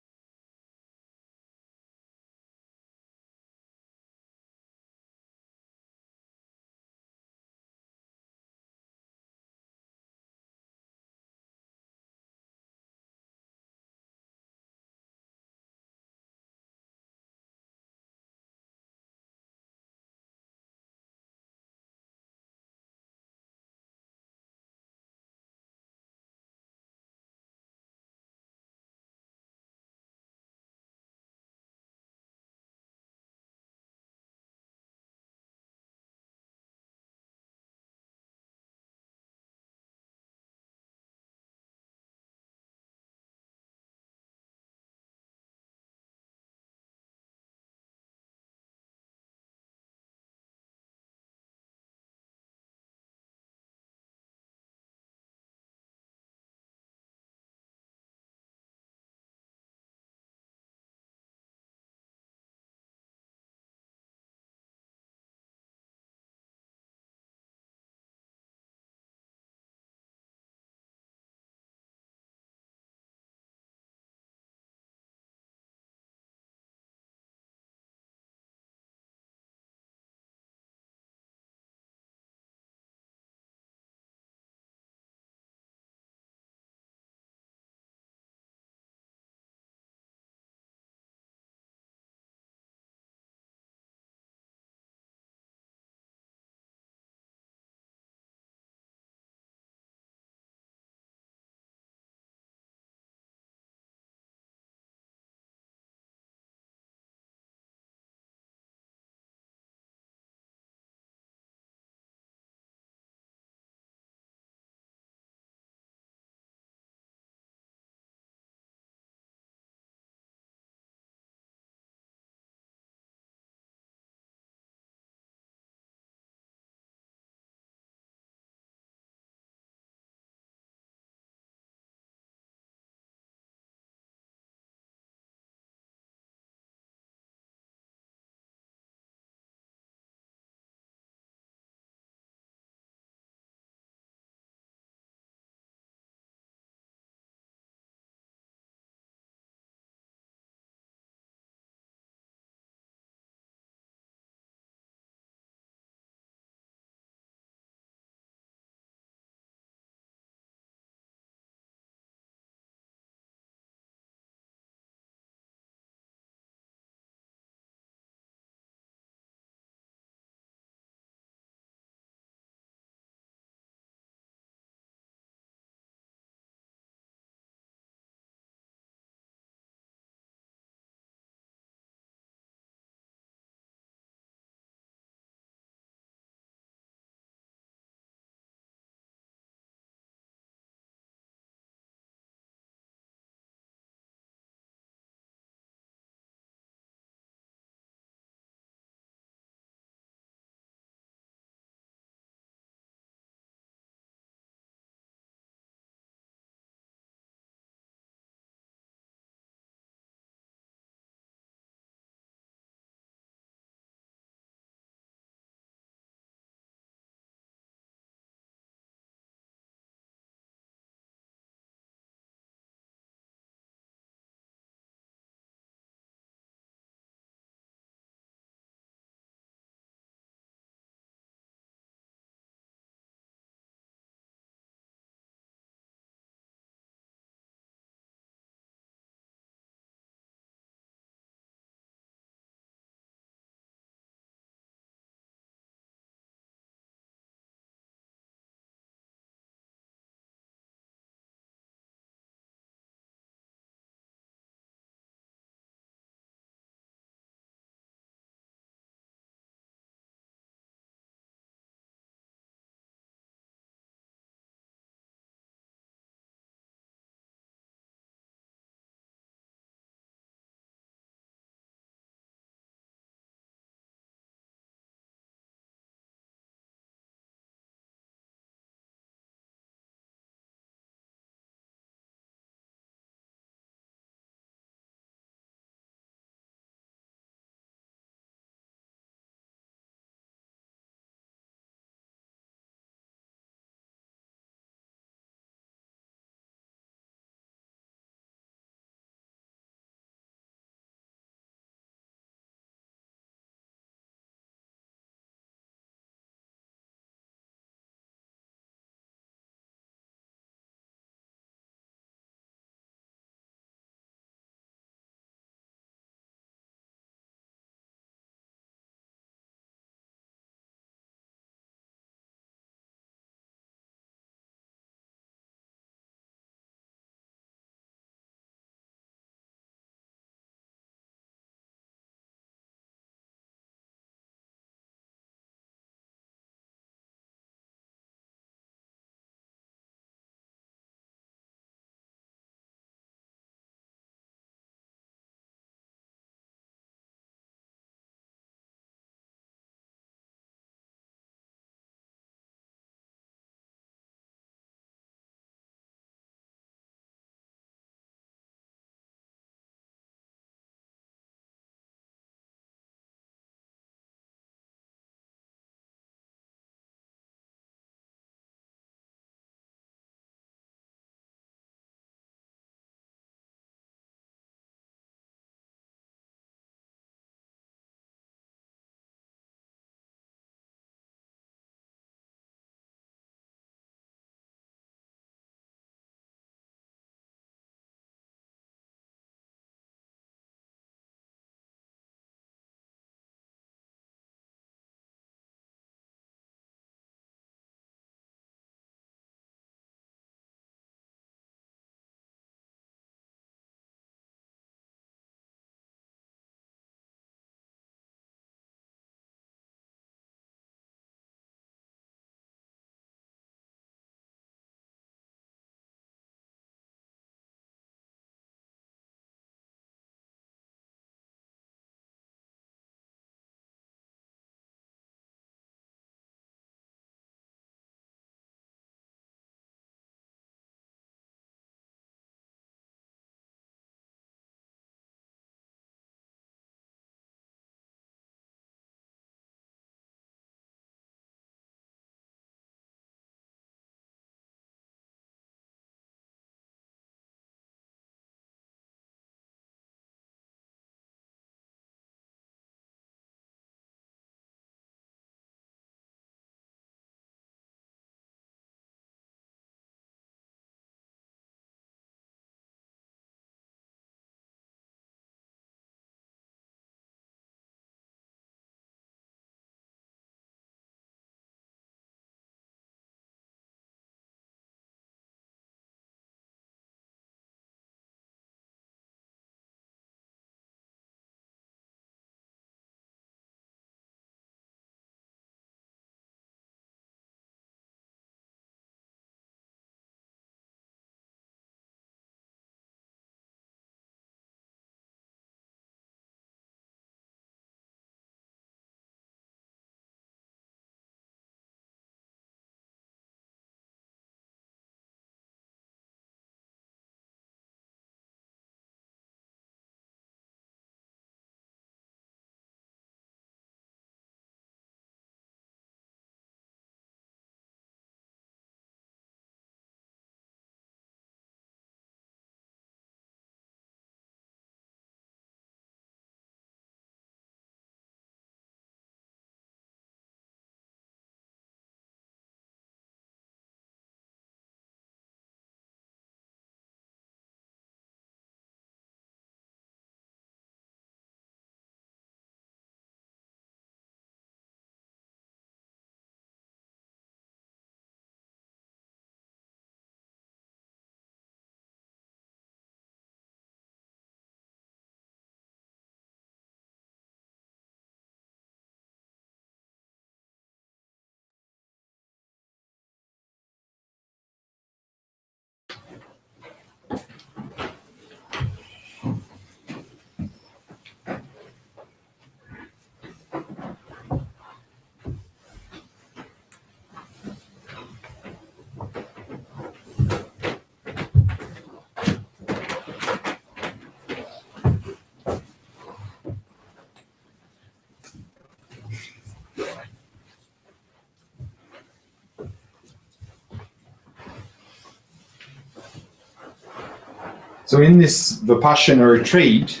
[SPEAKER 2] So in this Vipashyana retreat,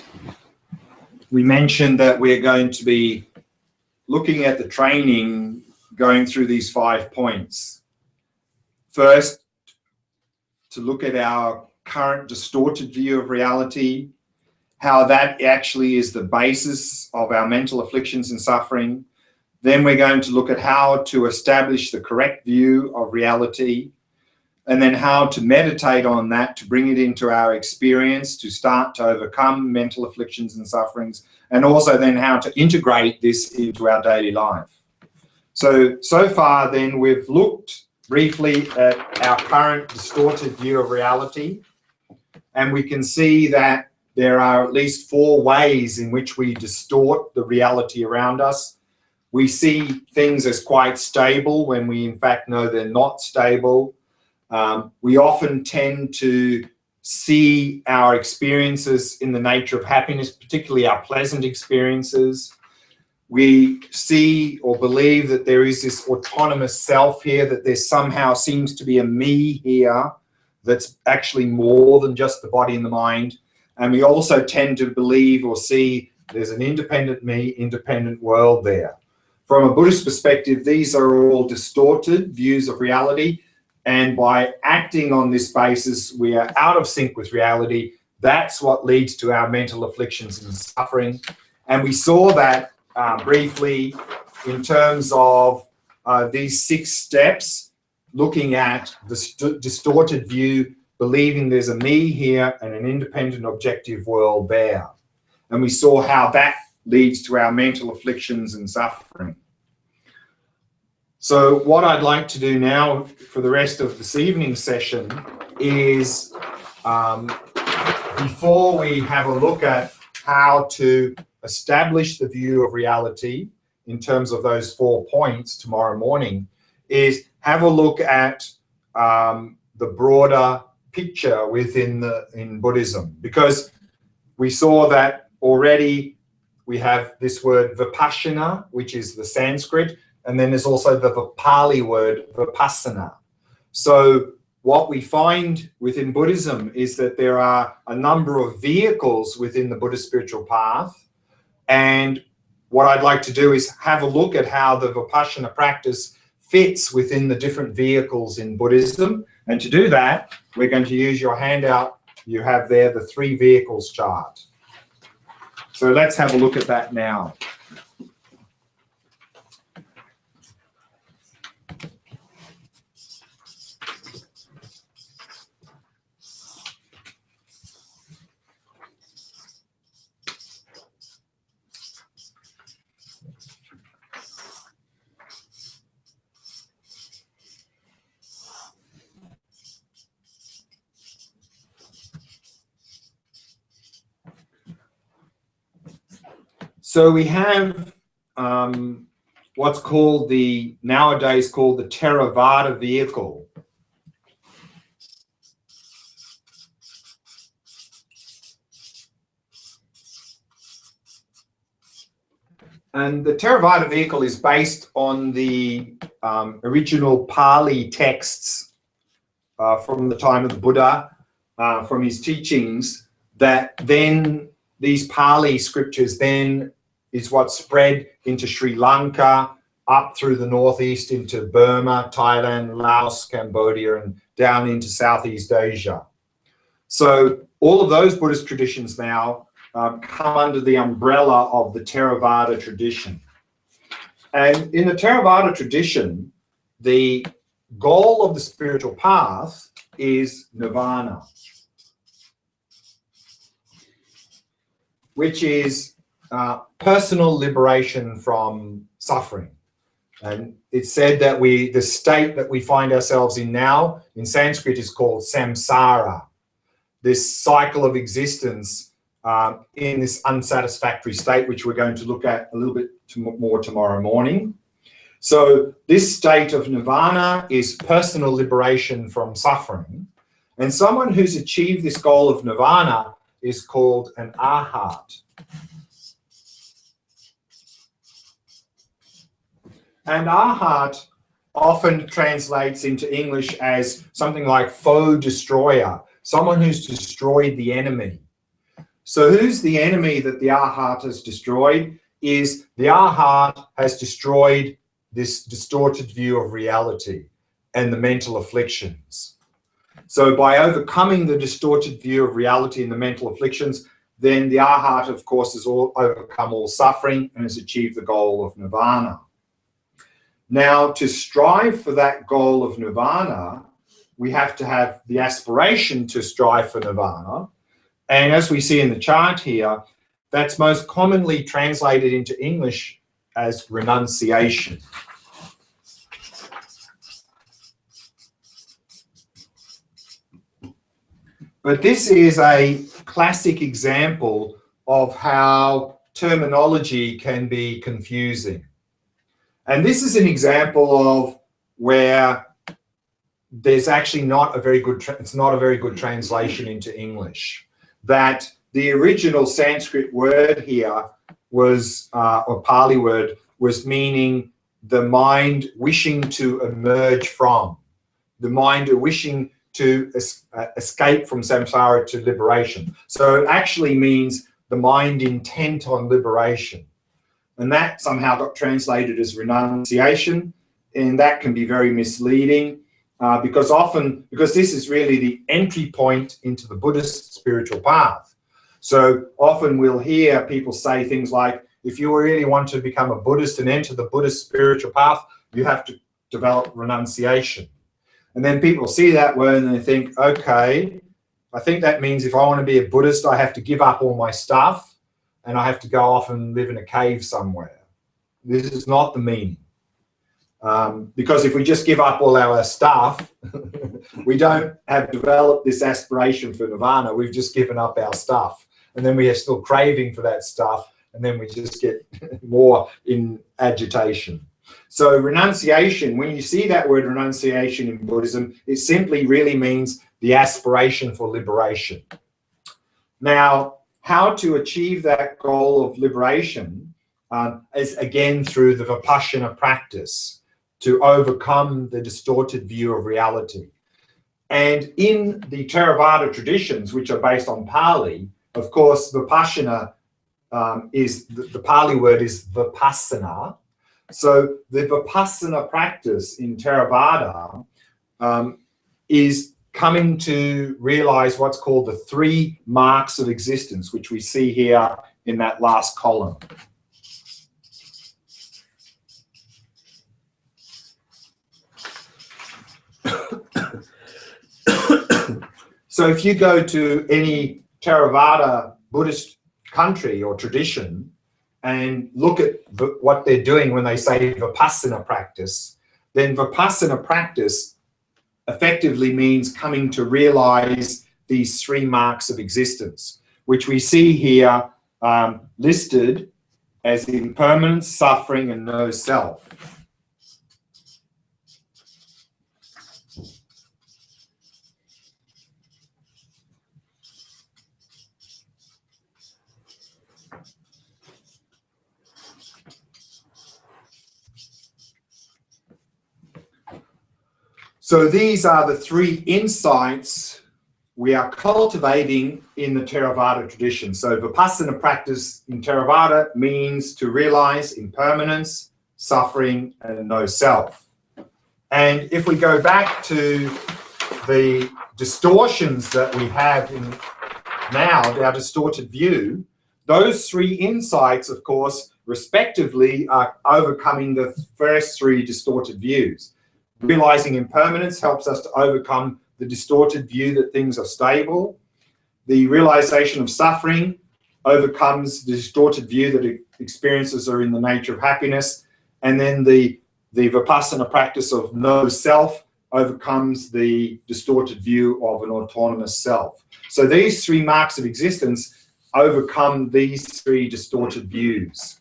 [SPEAKER 2] we mentioned that we're going to be looking at the training going through these 5 points. First, to look at our current distorted view of reality, how that actually is the basis of our mental afflictions and suffering. Then we're going to look at how to establish the correct view of reality, and then how to meditate on that to bring it into our experience, to start to overcome mental afflictions and sufferings, and also then how to integrate this into our daily life. So far then we've looked briefly at our current distorted view of reality, and we can see that there are at least 4 ways in which we distort the reality around us. We see things as quite stable when we in fact know they're not stable. We often tend to see our experiences in the nature of happiness, particularly our pleasant experiences. We see or believe that there is this autonomous self here, that there somehow seems to be a me here that's actually more than just the body and the mind. And we also tend to believe or see there's an independent me, independent world there. From a Buddhist perspective, these are all distorted views of reality. And by acting on this basis, we are out of sync with reality. That's what leads to our mental afflictions and suffering. And we saw that briefly in terms of these 6 steps, looking at the distorted view, believing there's a me here and an independent objective world there. And we saw how that leads to our mental afflictions and suffering. So what I'd like to do now for the rest of this evening's session is, before we have a look at how to establish the view of reality in terms of those 4 points tomorrow morning, is have a look at the broader picture in Buddhism, because we saw that already we have this word Vipashyana, which is the Sanskrit, and then there's also the Pali word Vipassana. So what we find within Buddhism is that there are a number of vehicles within the Buddhist spiritual path, and what I'd like to do is have a look at how the Vipassana practice fits within the different vehicles in Buddhism. And to do that, we're going to use your handout. You have there the 3 vehicles chart. So let's have a look at that now. So we have what's called nowadays called the Theravada vehicle. And the Theravada vehicle is based on the original Pali texts from the time of the Buddha, from his teachings, that then these Pali scriptures then is what spread into Sri Lanka, up through the northeast into Burma, Thailand, Laos, Cambodia, and down into Southeast Asia. So all of those Buddhist traditions now come under the umbrella of the Theravada tradition. And in the Theravada tradition, the goal of the spiritual path is nirvana, which is personal liberation from suffering. And it's said that the state that we find ourselves in now in Sanskrit is called samsara, this cycle of existence in this unsatisfactory state, which we're going to look at a little bit more tomorrow morning. So this state of nirvana is personal liberation from suffering. And someone who's achieved this goal of nirvana is called an arhat. And arhat often translates into English as something like foe destroyer, someone who's destroyed the enemy. So who's the enemy that the arhat has destroyed? Is the arhat has destroyed this distorted view of reality and the mental afflictions. So by overcoming the distorted view of reality and the mental afflictions, then the arhat, of course, has overcome all suffering and has achieved the goal of nirvana. Now, to strive for that goal of nirvana, we have to have the aspiration to strive for nirvana. And as we see in the chart here, that's most commonly translated into English as renunciation. But this is a classic example of how terminology can be confusing. And this is an example of where there's actually not a very good, it's not a very good translation into English. That the original Sanskrit word here was, or Pali word, was meaning the mind wishing to emerge from, the mind wishing to escape from samsara to liberation. So it actually means the mind intent on liberation. And that somehow got translated as renunciation, and that can be very misleading because this is really the entry point into the Buddhist spiritual path. So often we'll hear people say things like, if you really want to become a Buddhist and enter the Buddhist spiritual path, you have to develop renunciation. And then people see that word and they think, okay, I think that means if I want to be a Buddhist, I have to give up all my stuff and I have to go off and live in a cave somewhere. This is not the meaning. Because if we just give up all our stuff, we don't have developed this aspiration for nirvana. We've just given up our stuff. And then we are still craving for that stuff. And then we just get more in agitation. So renunciation, when you see that word renunciation in Buddhism, it simply really means the aspiration for liberation. Now, how to achieve that goal of liberation is again through the Vipashyana practice to overcome the distorted view of reality. And in the Theravada traditions, which are based on Pali, of course, Vipashyana is, the Pali word is Vipassana. So the Vipassana practice in Theravada is coming to realize what's called the 3 marks of existence, which we see here in that last column. So if you go to any Theravada Buddhist country or tradition and look at what they're doing when they say Vipassana practice, then Vipassana practice effectively means coming to realize these 3 marks of existence, which we see here listed as impermanence, suffering, and no self. So these are the 3 insights we are cultivating in the Theravada tradition. So Vipassana practice in Theravada means to realize impermanence, suffering, and no self. And if we go back to the distortions that we have in now, our distorted view, those 3 insights, of course, respectively, are overcoming the first 3 distorted views. Realizing impermanence helps us to overcome the distorted view that things are stable. The realization of suffering overcomes the distorted view that experiences are in the nature of happiness. And then the the Vipassana practice of no self overcomes the distorted view of an autonomous self. So these three marks of existence overcome these three distorted views.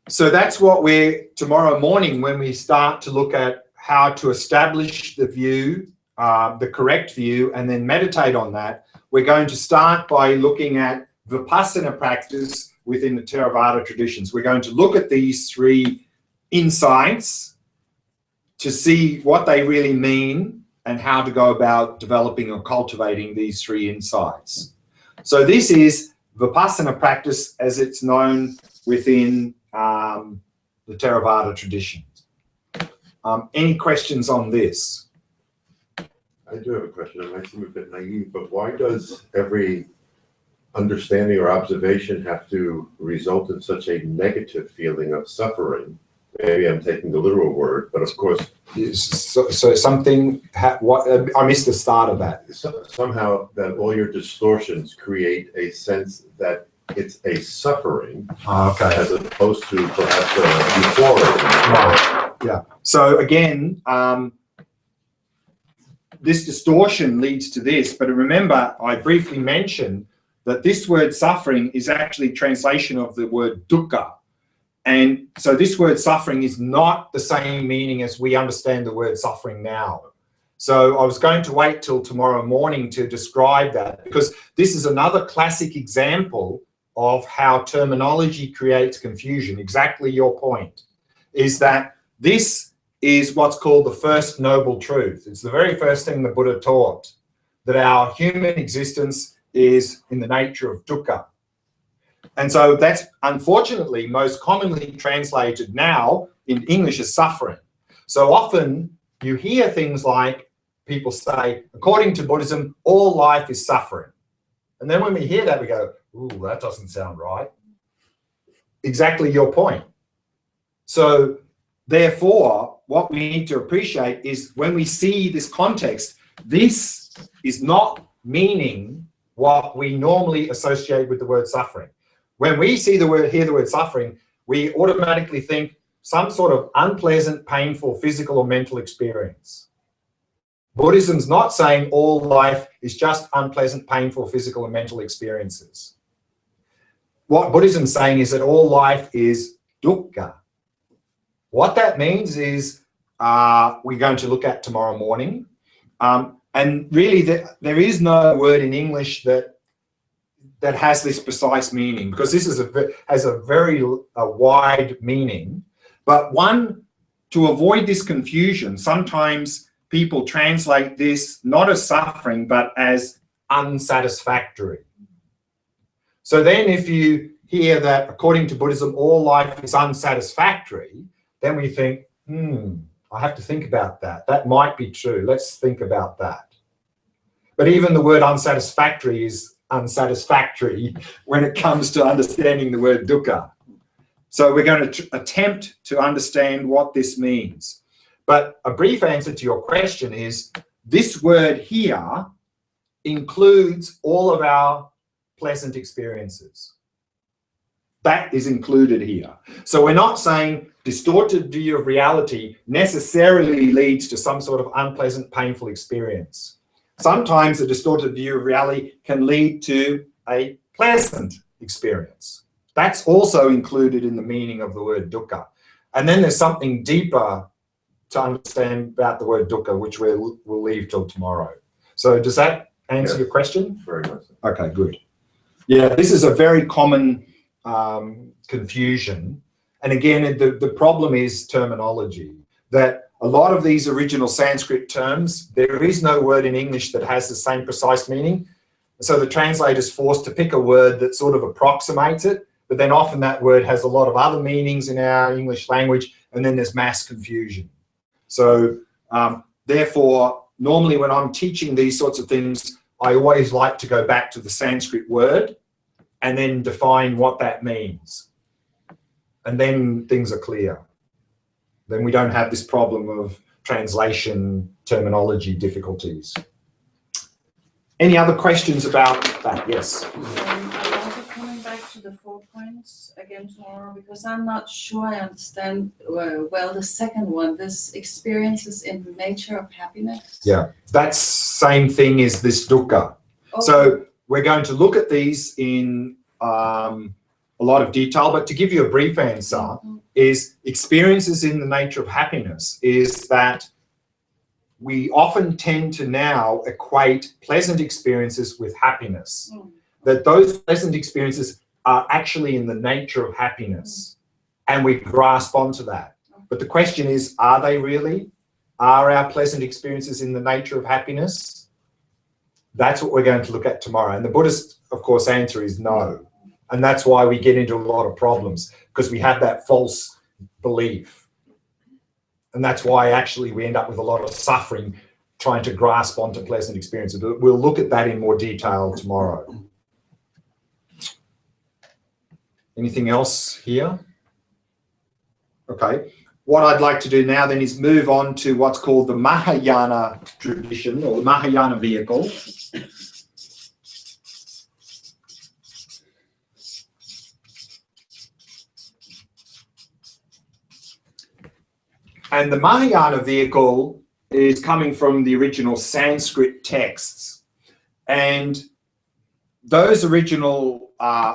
[SPEAKER 2] So that's what we're, tomorrow morning, when we start to look at how to establish the view, the correct view, and then meditate on that, we're going to start by looking at Vipassana practice within the Theravada traditions. We're going to look at these three insights to see what they really mean and how to go about developing or cultivating these three insights. So this is Vipassana practice as it's known within the Theravada traditions. Any questions on this?
[SPEAKER 6] I do have a question. It might seem a bit naive, but why does every understanding or observation have to result in such a negative feeling of suffering? Maybe I'm taking the literal word, but of course.
[SPEAKER 2] So something, I missed the start of that.
[SPEAKER 6] Somehow that all your distortions create a sense that it's a suffering,
[SPEAKER 2] Okay.
[SPEAKER 6] as opposed to perhaps a euphoria.
[SPEAKER 2] Right. Yeah. So again, this distortion leads to this, but remember, I briefly mentioned that this word suffering is actually translation of the word dukkha. And so this word suffering is not the same meaning as we understand the word suffering now. So I was going to wait till tomorrow morning to describe that, because this is another classic example of how terminology creates confusion. Exactly your point, is that this is what's called the first noble truth. It's the very first thing the Buddha taught, that our human existence is in the nature of dukkha. And so that's unfortunately most commonly translated now in English as suffering. So often you hear things like people say, according to Buddhism, all life is suffering. And then when we hear that, we go, ooh, that doesn't sound right. Exactly your point. So therefore, what we need to appreciate is when we see this context, this is not meaning what we normally associate with the word suffering. When we see the word, hear the word suffering, we automatically think some sort of unpleasant, painful physical or mental experience. Buddhism's not saying all life is just unpleasant, painful physical and mental experiences. What Buddhism's saying is that all life is dukkha. What that means is we're going to look at tomorrow morning. And really, there is no word in English that has this precise meaning, because this is has a very wide meaning. But one, to avoid this confusion, sometimes people translate this not as suffering, but as unsatisfactory. So then if you hear that according to Buddhism, all life is unsatisfactory, then we think, I have to think about that. That might be true. Let's think about that. But even the word unsatisfactory is unsatisfactory when it comes to understanding the word dukkha. So we're going to attempt to understand what this means. But a brief answer to your question is, this word here includes all of our pleasant experiences. That is included here. So we're not saying distorted view of reality necessarily leads to some sort of unpleasant, painful experience. Sometimes a distorted view of reality can lead to a pleasant experience. That's also included in the meaning of the word dukkha. And then there's something deeper to understand about the word dukkha, which we'll leave till tomorrow. So does that answer your question?
[SPEAKER 6] Very much.
[SPEAKER 2] Okay, good. Yeah, this is a very common confusion. And again, the problem is terminology, that a lot of these original Sanskrit terms, there is no word in English that has the same precise meaning. So the translator's forced to pick a word that sort of approximates it, but then often that word has a lot of other meanings in our English language, and then there's mass confusion. So therefore, normally when I'm teaching these sorts of things, I always like to go back to the Sanskrit word and then define what that means. And then things are clear. Then we don't have this problem of translation terminology difficulties. Any other questions about that? Yes.
[SPEAKER 7] I'm also coming back to the 4 points again tomorrow because I'm not sure I understand well the second one. This experiences in the nature of happiness.
[SPEAKER 2] Yeah, that's same thing as this dukkha.
[SPEAKER 7] Okay.
[SPEAKER 2] So we're going to look at these in a lot of detail, but to give you a brief answer, is experiences in the nature of happiness is that we often tend to now equate pleasant experiences with happiness. That those pleasant experiences are actually in the nature of happiness, and we grasp onto that. But the question is, are they really? Are our pleasant experiences in the nature of happiness? That's what we're going to look at tomorrow. And the Buddhist, of course, answer is no. And that's why we get into a lot of problems, because we have that false belief. And that's why actually we end up with a lot of suffering trying to grasp onto pleasant experiences. But we'll look at that in more detail tomorrow. Anything else here? Okay. What I'd like to do now then is move on to what's called the Mahayana tradition, or the Mahayana vehicle. And the Mahayana vehicle is coming from the original Sanskrit texts. And those original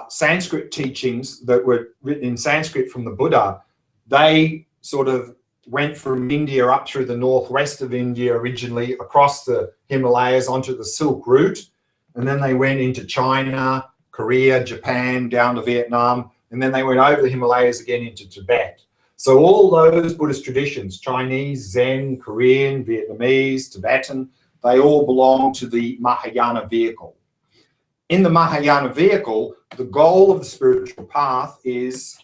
[SPEAKER 2] Sanskrit teachings that were written in Sanskrit from the Buddha, they sort of went from India up through the northwest of India originally, across the Himalayas onto the Silk Route. And then they went into China, Korea, Japan, down to Vietnam. And then they went over the Himalayas again into Tibet. So all those Buddhist traditions, Chinese, Zen, Korean, Vietnamese, Tibetan, they all belong to the Mahayana vehicle. In the Mahayana vehicle, the goal of the spiritual path is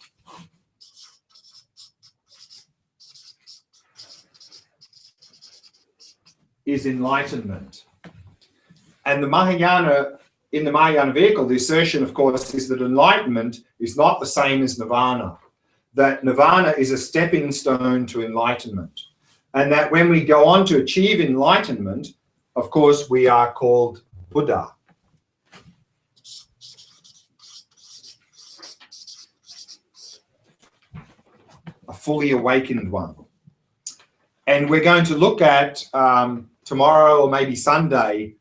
[SPEAKER 2] enlightenment. And in the Mahayana vehicle, the assertion, of course, is that enlightenment is not the same as nirvana. That nirvana is a stepping stone to enlightenment. And that when we go on to achieve enlightenment, of course, we are called Buddha. A fully awakened one. And we're going to look at tomorrow, or maybe Sunday,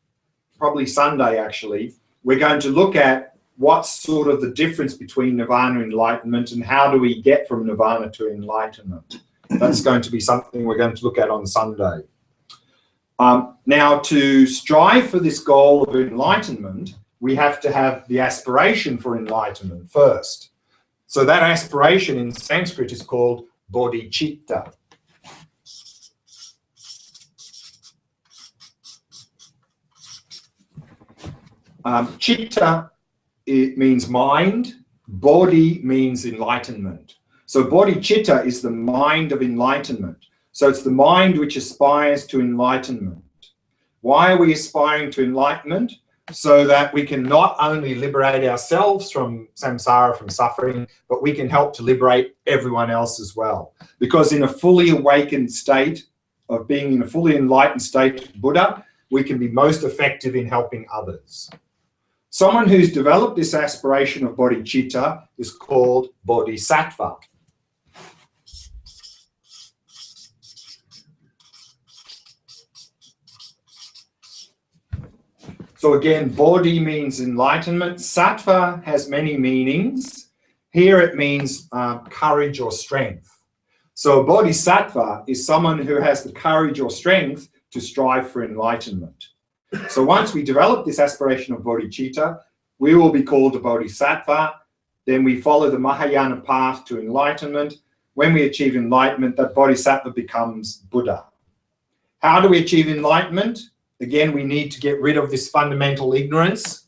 [SPEAKER 2] probably Sunday actually, we're going to look at what's sort of the difference between nirvana and enlightenment, and how do we get from nirvana to enlightenment. That's going to be something we're going to look at on Sunday. Now, to strive for this goal of enlightenment, we have to have the aspiration for enlightenment first. So that aspiration in Sanskrit is called bodhicitta. Chitta, it means mind. Bodhi means enlightenment. So bodhicitta is the mind of enlightenment. So it's the mind which aspires to enlightenment. Why are we aspiring to enlightenment? So that we can not only liberate ourselves from samsara, from suffering, but we can help to liberate everyone else as well. Because in a fully awakened state of being in a fully enlightened state of Buddha, we can be most effective in helping others. Someone who's developed this aspiration of bodhicitta is called bodhisattva. So again, bodhi means enlightenment. Sattva has many meanings. Here it means courage or strength. So a bodhisattva is someone who has the courage or strength to strive for enlightenment. So once we develop this aspiration of bodhicitta, we will be called a bodhisattva. Then we follow the Mahayana path to enlightenment. When we achieve enlightenment, that bodhisattva becomes Buddha. How do we achieve enlightenment? Again, we need to get rid of this fundamental ignorance.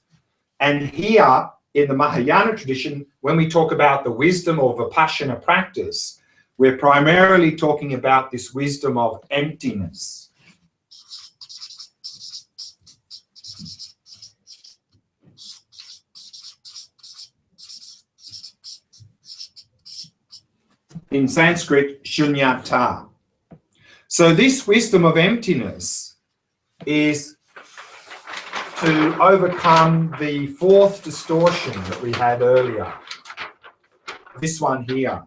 [SPEAKER 2] And here in the Mahayana tradition, when we talk about the wisdom or Vipashyana practice, we're primarily talking about this wisdom of emptiness. In Sanskrit, shunyata. So this wisdom of emptiness is to overcome the fourth distortion that we had earlier. This one here.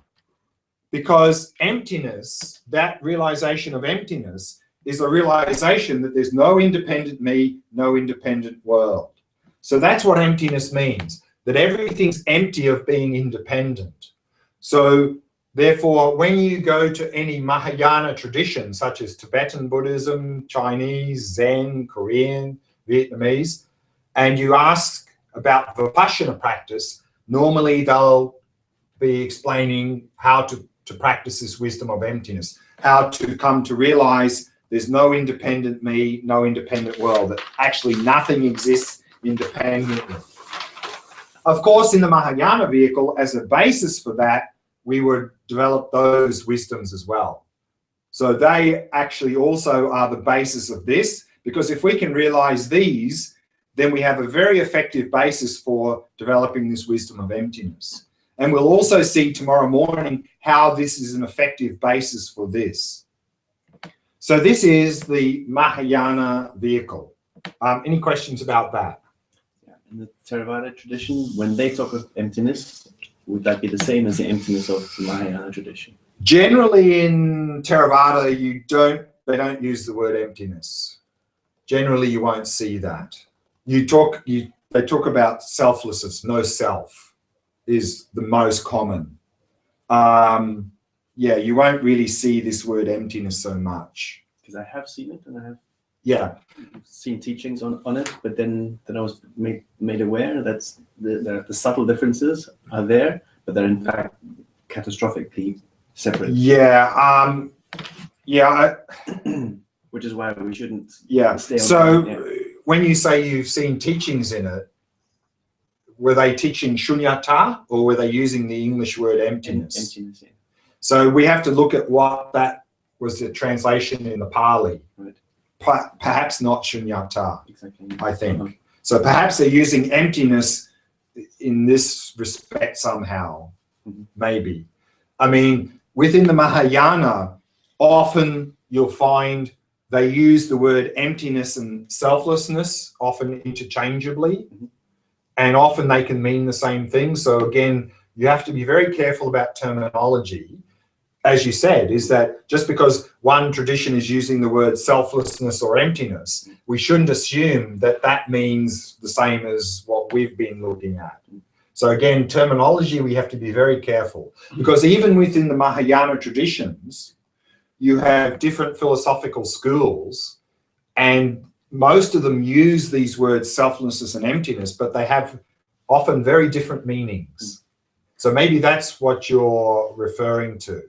[SPEAKER 2] Because emptiness, that realization of emptiness, is a realization that there's no independent me, no independent world. So that's what emptiness means, that everything's empty of being independent. So therefore, when you go to any Mahayana tradition, such as Tibetan Buddhism, Chinese, Zen, Korean, Vietnamese, and you ask about Vipassana practice, normally they'll be explaining how to practice this wisdom of emptiness, how to come to realize there's no independent me, no independent world, that actually nothing exists independently. Of course, in the Mahayana vehicle, as a basis for that, we would develop those wisdoms as well. So they actually also are the basis of this, because if we can realize these, then we have a very effective basis for developing this wisdom of emptiness. And we'll also see tomorrow morning how this is an effective basis for this. So this is the Mahayana vehicle. Any questions about that?
[SPEAKER 4] In the Theravada tradition, when they talk of emptiness, would that be the same as the emptiness of the Mahayana tradition?
[SPEAKER 2] Generally in Theravada, they don't use the word emptiness. Generally, you won't see that. They talk about selflessness, no self is the most common. Yeah, you won't really see this word emptiness so much.
[SPEAKER 4] Because I have seen it and I have
[SPEAKER 2] Yeah,
[SPEAKER 4] seen teachings on it, but then I was made aware that the subtle differences are there, but they're in fact catastrophically separate.
[SPEAKER 2] yeah,
[SPEAKER 4] Which is why we shouldn't
[SPEAKER 2] yeah.
[SPEAKER 4] stay on
[SPEAKER 2] So
[SPEAKER 4] that, yeah.
[SPEAKER 2] when you say you've seen teachings in it, were they teaching shunyata or were they using the English word emptiness?
[SPEAKER 4] Emptiness, yeah.
[SPEAKER 2] So we have to look at what that was, the translation in the Pali.
[SPEAKER 4] Right.
[SPEAKER 2] Perhaps not shunyata,
[SPEAKER 4] Exactly.
[SPEAKER 2] I think.
[SPEAKER 4] Uh-huh.
[SPEAKER 2] So perhaps they're using emptiness in this respect somehow, maybe. I mean, within the Mahayana, often you'll find they use the word emptiness and selflessness often interchangeably, and often they can mean the same thing. So again, you have to be very careful about terminology. As you said, is that just because one tradition is using the word selflessness or emptiness, we shouldn't assume that that means the same as what we've been looking at. So again, terminology, we have to be very careful, because even within the Mahayana traditions, you have different philosophical schools, and most of them use these words selflessness and emptiness, but they have often very different meanings. So maybe that's what you're referring to.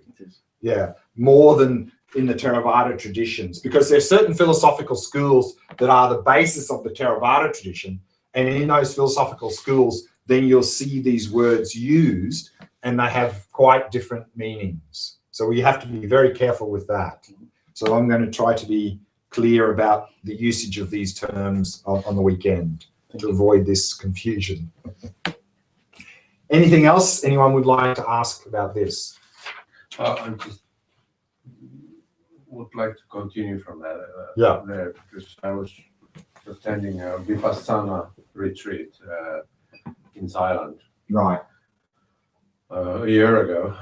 [SPEAKER 2] Yeah, more than in the Theravada traditions, because there's certain philosophical schools that are the basis of the Theravada tradition, and in those philosophical schools, then you'll see these words used, and they have quite different meanings. So we have to be very careful with that. So I'm going to try to be clear about the usage of these terms on the weekend to avoid this confusion. Anything else anyone would like to ask about this?
[SPEAKER 8] I just would like to continue from that. There, because I was attending a Vipashyana retreat in Thailand.
[SPEAKER 2] Right.
[SPEAKER 8] A year ago,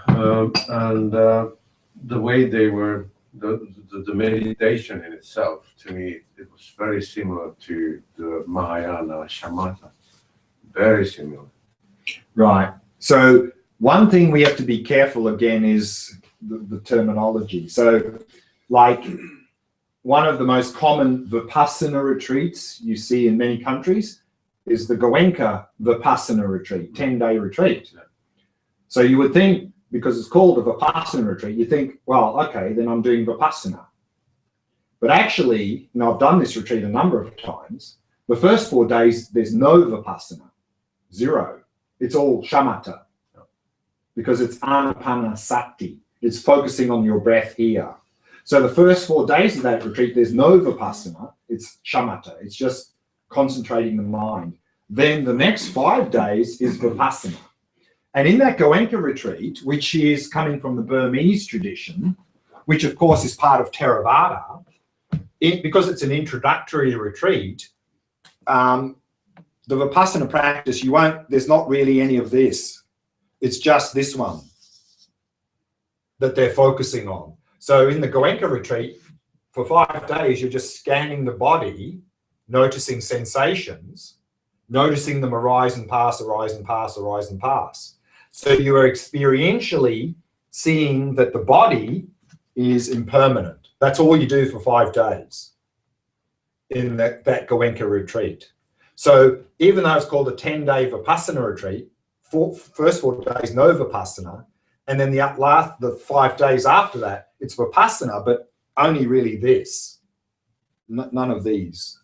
[SPEAKER 8] and the way they were, the meditation in itself, to me, it was very similar to the Mahayana shamatha. Very similar.
[SPEAKER 2] Right. So one thing we have to be careful again is the terminology. So like one of the most common Vipassana retreats you see in many countries is the Goenka Vipassana retreat, 10-day retreat. So you would think, because it's called a Vipassana retreat, you think, well, okay, then I'm doing Vipassana. But actually, and I've done this retreat a number of times, the first 4 days, there's no Vipassana, zero. It's all shamatha, because it's anapanasati. It's focusing on your breath here. So the first 4 days of that retreat, there's no Vipassana, it's shamatha. It's just concentrating the mind. Then the next 5 days is Vipassana. And in that Goenka retreat, which is coming from the Burmese tradition, which of course is part of Theravada, because it's an introductory retreat, the Vipassana practice, there's not really any of this. It's just this one that they're focusing on. So in the Goenka retreat, for 5 days, you're just scanning the body, noticing sensations, noticing them arise and pass, arise and pass, arise and pass. So you are experientially seeing that the body is impermanent. That's all you do for 5 days in that Goenka retreat. So even though it's called a 10-day Vipassana retreat, first 4 days, no Vipassana, and then the 5 days after that, it's Vipassana, but only really this. None of these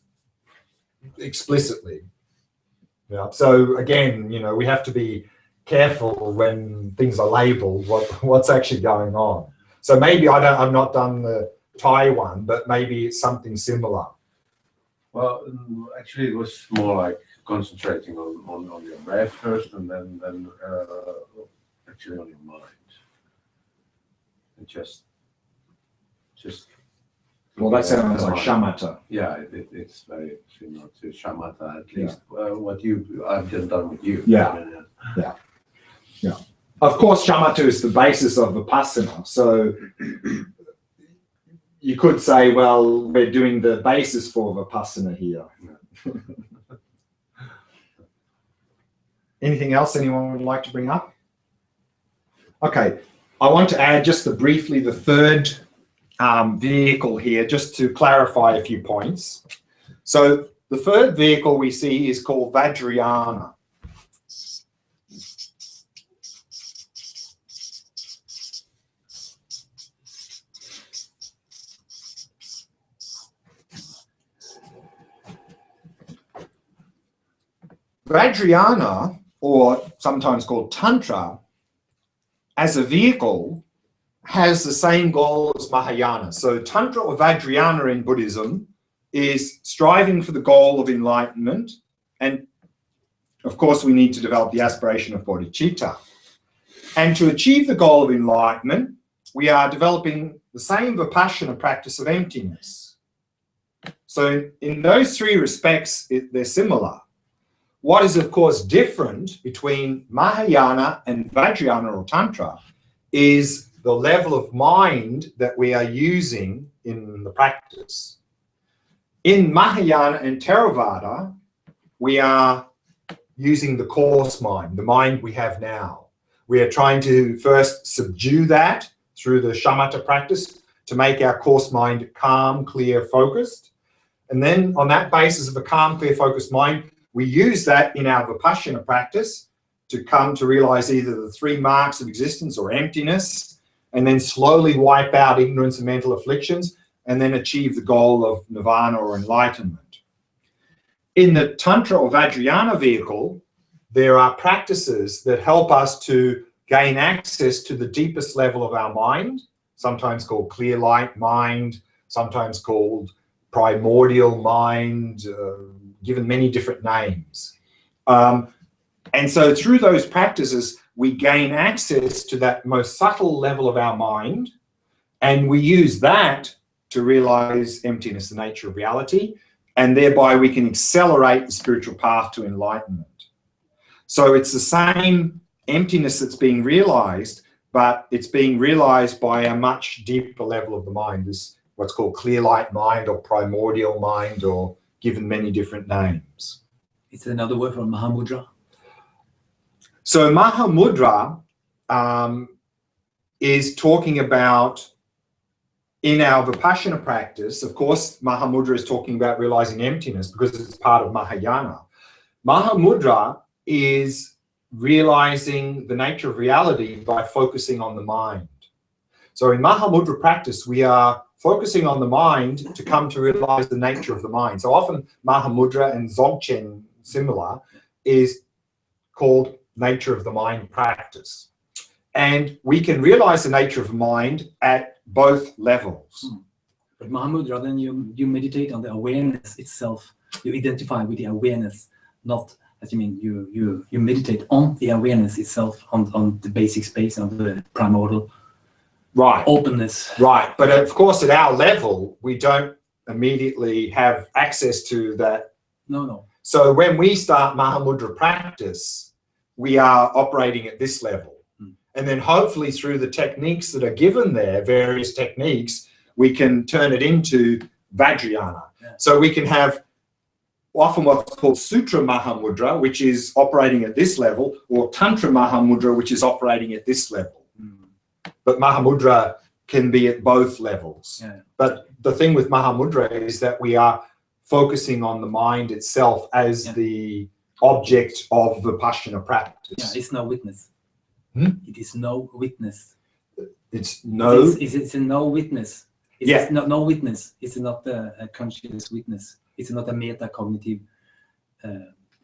[SPEAKER 2] explicitly. Yeah. So again, we have to be careful when things are labeled what's actually going on. So maybe I've not done the Thai one, but maybe it's something similar.
[SPEAKER 8] Well, actually, it was more like concentrating on your breath first, and then actually on your mind. And just.
[SPEAKER 2] Well, that sounds like shamatha.
[SPEAKER 8] Yeah, it's very similar to shamatha, at least what I've just done with you.
[SPEAKER 2] Yeah. Of course, shamatha is the basis of Vipassana. So you could say, well, we're doing the basis for Vipassana here. Anything else anyone would like to bring up? Okay, I want to add just briefly the third vehicle here, just to clarify a few points. So the third vehicle we see is called Vajrayana. Vajrayana, or sometimes called Tantra, as a vehicle, has the same goal as Mahayana. So Tantra or Vajrayana in Buddhism is striving for the goal of enlightenment. And of course, we need to develop the aspiration of bodhicitta. And to achieve the goal of enlightenment, we are developing the same Vipassana practice of emptiness. So in those 3 respects, they're similar. What is, of course, different between Mahayana and Vajrayana or Tantra is the level of mind that we are using in the practice. In Mahayana and Theravada, we are using the coarse mind, the mind we have now. We are trying to first subdue that through the shamatha practice to make our coarse mind calm, clear, focused. And then on that basis of a calm, clear, focused mind, we use that in our Vipassana practice to come to realize either the 3 marks of existence or emptiness, and then slowly wipe out ignorance and mental afflictions, and then achieve the goal of nirvana or enlightenment. In the Tantra or Vajrayana vehicle, there are practices that help us to gain access to the deepest level of our mind, sometimes called clear light mind, sometimes called primordial mind, given many different names. And so through those practices, we gain access to that most subtle level of our mind, and we use that to realize emptiness, the nature of reality, and thereby we can accelerate the spiritual path to enlightenment. So it's the same emptiness that's being realized, but it's being realized by a much deeper level of the mind, this what's called clear light mind or primordial mind, or given many different names.
[SPEAKER 5] It's another word for Mahamudra.
[SPEAKER 2] So Mahamudra is talking about, in our Vipassana practice, of course, Mahamudra is talking about realizing emptiness because it's part of Mahayana. Mahamudra is realizing the nature of reality by focusing on the mind. So in Mahamudra practice, we are focusing on the mind to come to realize the nature of the mind. So often Mahamudra and Dzogchen, similar, is called nature of the mind practice. And we can realize the nature of mind at both levels.
[SPEAKER 5] But Mahamudra, then you meditate on the awareness itself. You identify with the awareness, not, as you mean, you meditate on the awareness itself, on the basic space, on the primordial
[SPEAKER 2] Right.
[SPEAKER 5] openness.
[SPEAKER 2] Right. But of course, at our level, we don't immediately have access to that.
[SPEAKER 5] No.
[SPEAKER 2] So when we start Mahamudra practice, we are operating at this level. And then hopefully through the techniques that are given there, various techniques, we can turn it into Vajrayana.
[SPEAKER 5] Yeah.
[SPEAKER 2] So we can have often what's called Sutra Mahamudra, which is operating at this level, or Tantra Mahamudra, which is operating at this level. But Mahamudra can be at both levels.
[SPEAKER 5] Yeah.
[SPEAKER 2] But the thing with Mahamudra is that we are focusing on the mind itself as the object of Vipassana practice.
[SPEAKER 5] Yeah, it's no witness. It is no witness.
[SPEAKER 2] It's no.
[SPEAKER 5] It's a no witness. It's no witness. It's not a conscious witness. It's not a metacognitive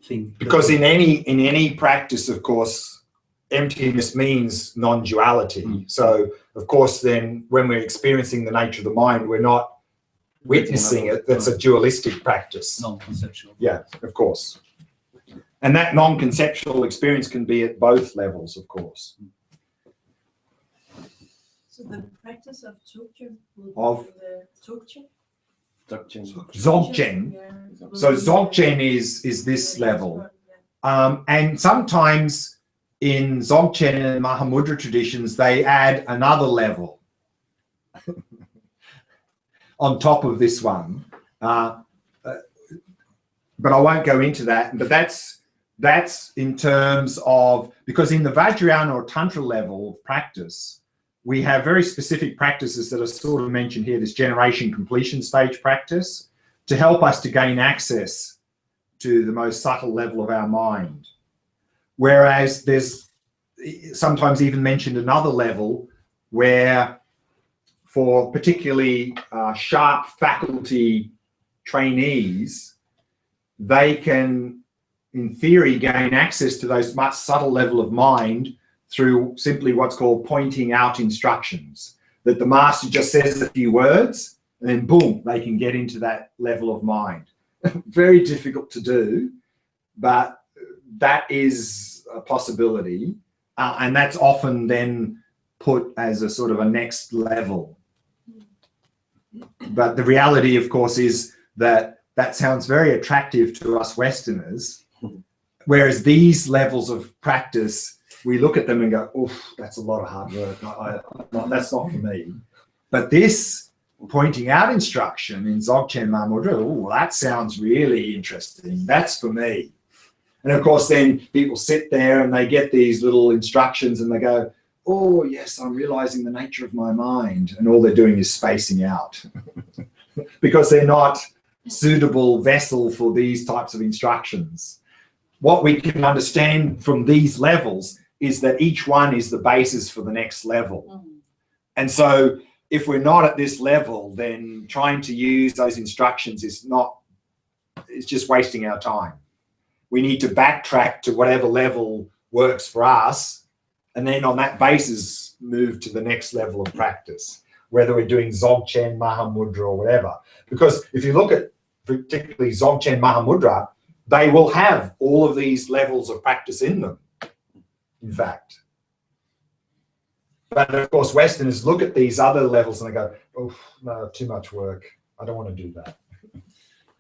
[SPEAKER 5] thing.
[SPEAKER 2] Because in any practice, of course, emptiness means non-duality. So, of course, then when we're experiencing the nature of the mind, we're not witnessing it. That's a dualistic practice.
[SPEAKER 5] Non-conceptual.
[SPEAKER 2] Yeah, of course. And that non-conceptual experience can be at both levels, of course.
[SPEAKER 9] So the practice of Dzogchen will
[SPEAKER 2] Of?
[SPEAKER 9] be the Dzogchen?
[SPEAKER 2] Dzogchen.
[SPEAKER 9] Yeah.
[SPEAKER 2] So Dzogchen is this level. And sometimes in Dzogchen and Mahamudra traditions, they add another level on top of this one. But I won't go into that. But that's in terms of, because in the Vajrayana or Tantra level of practice, we have very specific practices that are sort of mentioned here, this generation completion stage practice, to help us to gain access to the most subtle level of our mind. Whereas there's sometimes even mentioned another level where for particularly sharp faculty trainees, they can, in theory, gain access to those much subtle level of mind through simply what's called pointing out instructions, that the master just says a few words and then boom, they can get into that level of mind. Very difficult to do, but that is a possibility. And that's often then put as a sort of a next level. But the reality, of course, is that that sounds very attractive to us Westerners, whereas these levels of practice, we look at them and go, "Oof, that's a lot of hard work. That's not for me." But this pointing out instruction in Dzogchen Mahamudra, oh, that sounds really interesting. That's for me. And of course, then people sit there and they get these little instructions and they go, "Oh, yes, I'm realizing the nature of my mind." And all they're doing is spacing out because they're not suitable vessel for these types of instructions. What we can understand from these levels is that each one is the basis for the next level. And so if we're not at this level, then trying to use those instructions it's just wasting our time. We need to backtrack to whatever level works for us, and then on that basis, move to the next level of practice, whether we're doing Dzogchen, Mahamudra, or whatever. Because if you look at particularly Dzogchen, Mahamudra, they will have all of these levels of practice in them, in fact. But of course, Westerners look at these other levels and they go, "Oh, no, too much work. I don't want to do that."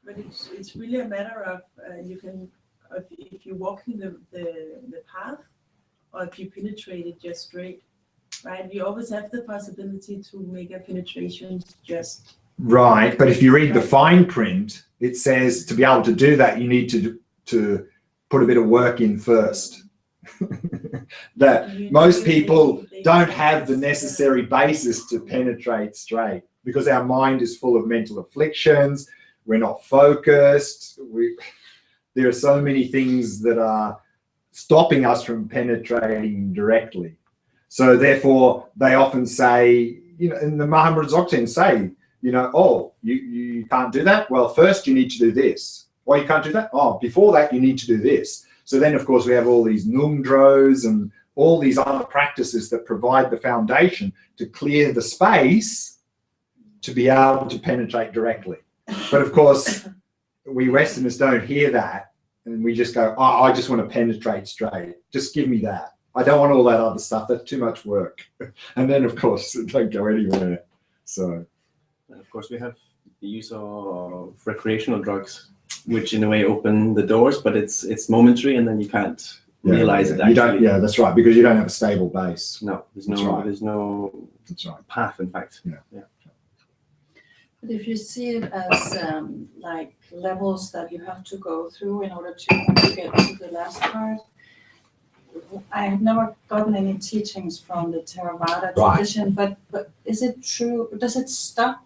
[SPEAKER 9] But it's really a matter of if you're walking the path, or if you penetrate it just straight, right? You always have the possibility to make a penetration just
[SPEAKER 2] right. But if you read the fine print, it says to be able to do that, you need to put a bit of work in first. That most people don't have the necessary basis to penetrate straight because our mind is full of mental afflictions. We're not focused. There are so many things that are stopping us from penetrating directly. So therefore, they often say, and the Mahamudra Dzogchen say, "Oh, you can't do that? Well, first you need to do this. Well, you can't do that? Oh, before that, you need to do this." So then, of course, we have all these nungdros and all these other practices that provide the foundation to clear the space to be able to penetrate directly. But of course, we Westerners don't hear that. And we just go, "Oh, I just want to penetrate straight. Just give me that." I don't want all that other stuff. That's too much work. And then, of course, it don't go anywhere. So,
[SPEAKER 4] And of course, we have the use of recreational drugs, which in a way open the doors, but it's momentary, and then you can't realize it.
[SPEAKER 2] You don't.
[SPEAKER 4] Actually.
[SPEAKER 2] Yeah, that's right. Because you don't have a stable base.
[SPEAKER 4] No, there's
[SPEAKER 2] That's
[SPEAKER 4] no
[SPEAKER 2] right.
[SPEAKER 4] there's no
[SPEAKER 2] That's right.
[SPEAKER 4] path. In fact.
[SPEAKER 2] Yeah.
[SPEAKER 7] But if you see it as like levels that you have to go through in order to get to the last part, I have never gotten any teachings from the Theravada
[SPEAKER 2] Right.
[SPEAKER 7] tradition, but is it true? Does it stop,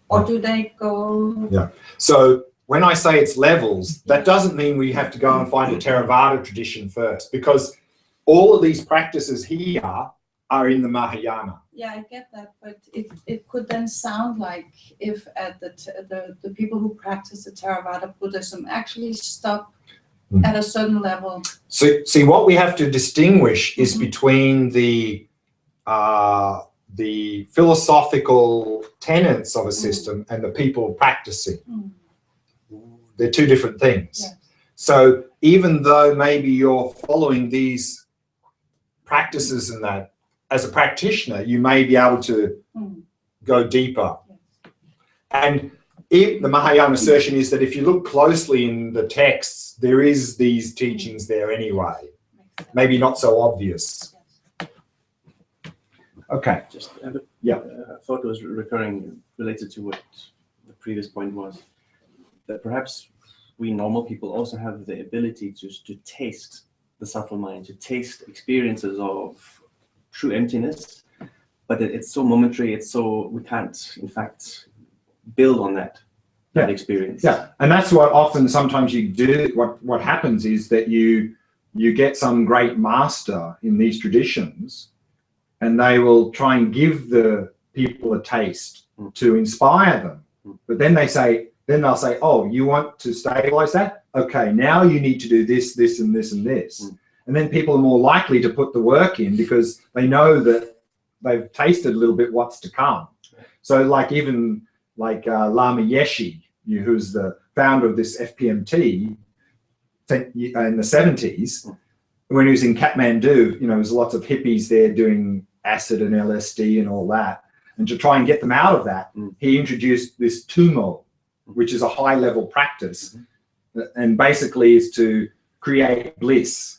[SPEAKER 7] or do they go?
[SPEAKER 2] So when I say it's levels, that doesn't mean we have to go and find a Theravada tradition first, because all of these practices here are in the Mahayana.
[SPEAKER 7] Yeah, I get that, but it could then sound like if at the people who practice the Theravada Buddhism actually stop at a certain level.
[SPEAKER 2] So see, what we have to distinguish is between the philosophical tenets of a system and the people practicing. They're two different things.
[SPEAKER 7] Yes.
[SPEAKER 2] So even though maybe you're following these practices and that, as a practitioner, you may be able to go deeper.
[SPEAKER 7] Yes.
[SPEAKER 2] And if the Mahayana assertion is that if you look closely in the texts, there is these teachings there anyway, maybe not so obvious. Okay.
[SPEAKER 4] Just
[SPEAKER 2] Yeah.
[SPEAKER 4] I thought it was recurring, related to what the previous point was, that perhaps we normal people also have the ability to taste the subtle mind, to taste experiences of true emptiness, but it's so momentary, it's so, we can't in fact build on that experience.
[SPEAKER 2] Yeah, and that's what often sometimes you do. What happens is that you get some great master in these traditions, and they will try and give the people a taste to inspire them. But then they'll say, oh, you want to stabilize that? Okay, now you need to do this, this, and this, and this. And then people are more likely to put the work in because they know that they've tasted a little bit what's to come. So like even like Lama Yeshe, who's the founder of this FPMT in the 70s, when he was in Kathmandu, there was lots of hippies there doing acid and LSD and all that. And to try and get them out of that, he introduced this tumo, which is a high level practice, and basically is to create bliss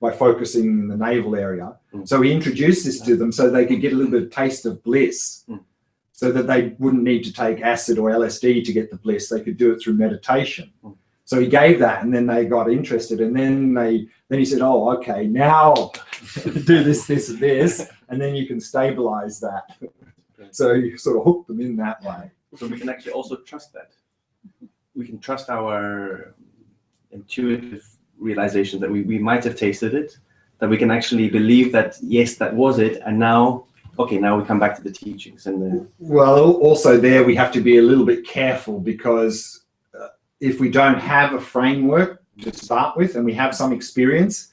[SPEAKER 2] by focusing in the navel area. So he introduced this to them so they could get a little bit of taste of bliss, so that they wouldn't need to take acid or LSD to get the bliss. They could do it through meditation. So he gave that, and then they got interested, and then he said, oh, okay, now do this, this, and this, and then you can stabilize that. So you sort of hook them in that way.
[SPEAKER 4] So we can actually also trust that. We can trust our intuitive realization that we might have tasted it, that we can actually believe that, yes, that was it, and now, okay, now we come back to the teachings. And
[SPEAKER 2] well, also there we have to be a little bit careful, because if we don't have a framework to start with and we have some experience,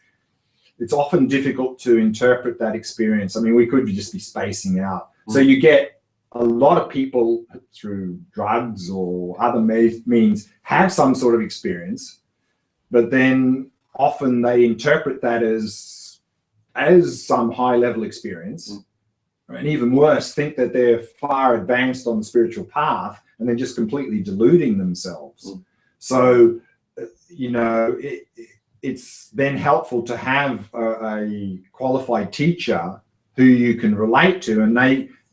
[SPEAKER 2] it's often difficult to interpret that experience. I mean, we could just be spacing out. So you get a lot of people through drugs or other means have some sort of experience, but then often they interpret that as some high level experience, and even worse, think that they're far advanced on the spiritual path, and they're just completely deluding themselves. So, it's then helpful to have a qualified teacher who you can relate to, and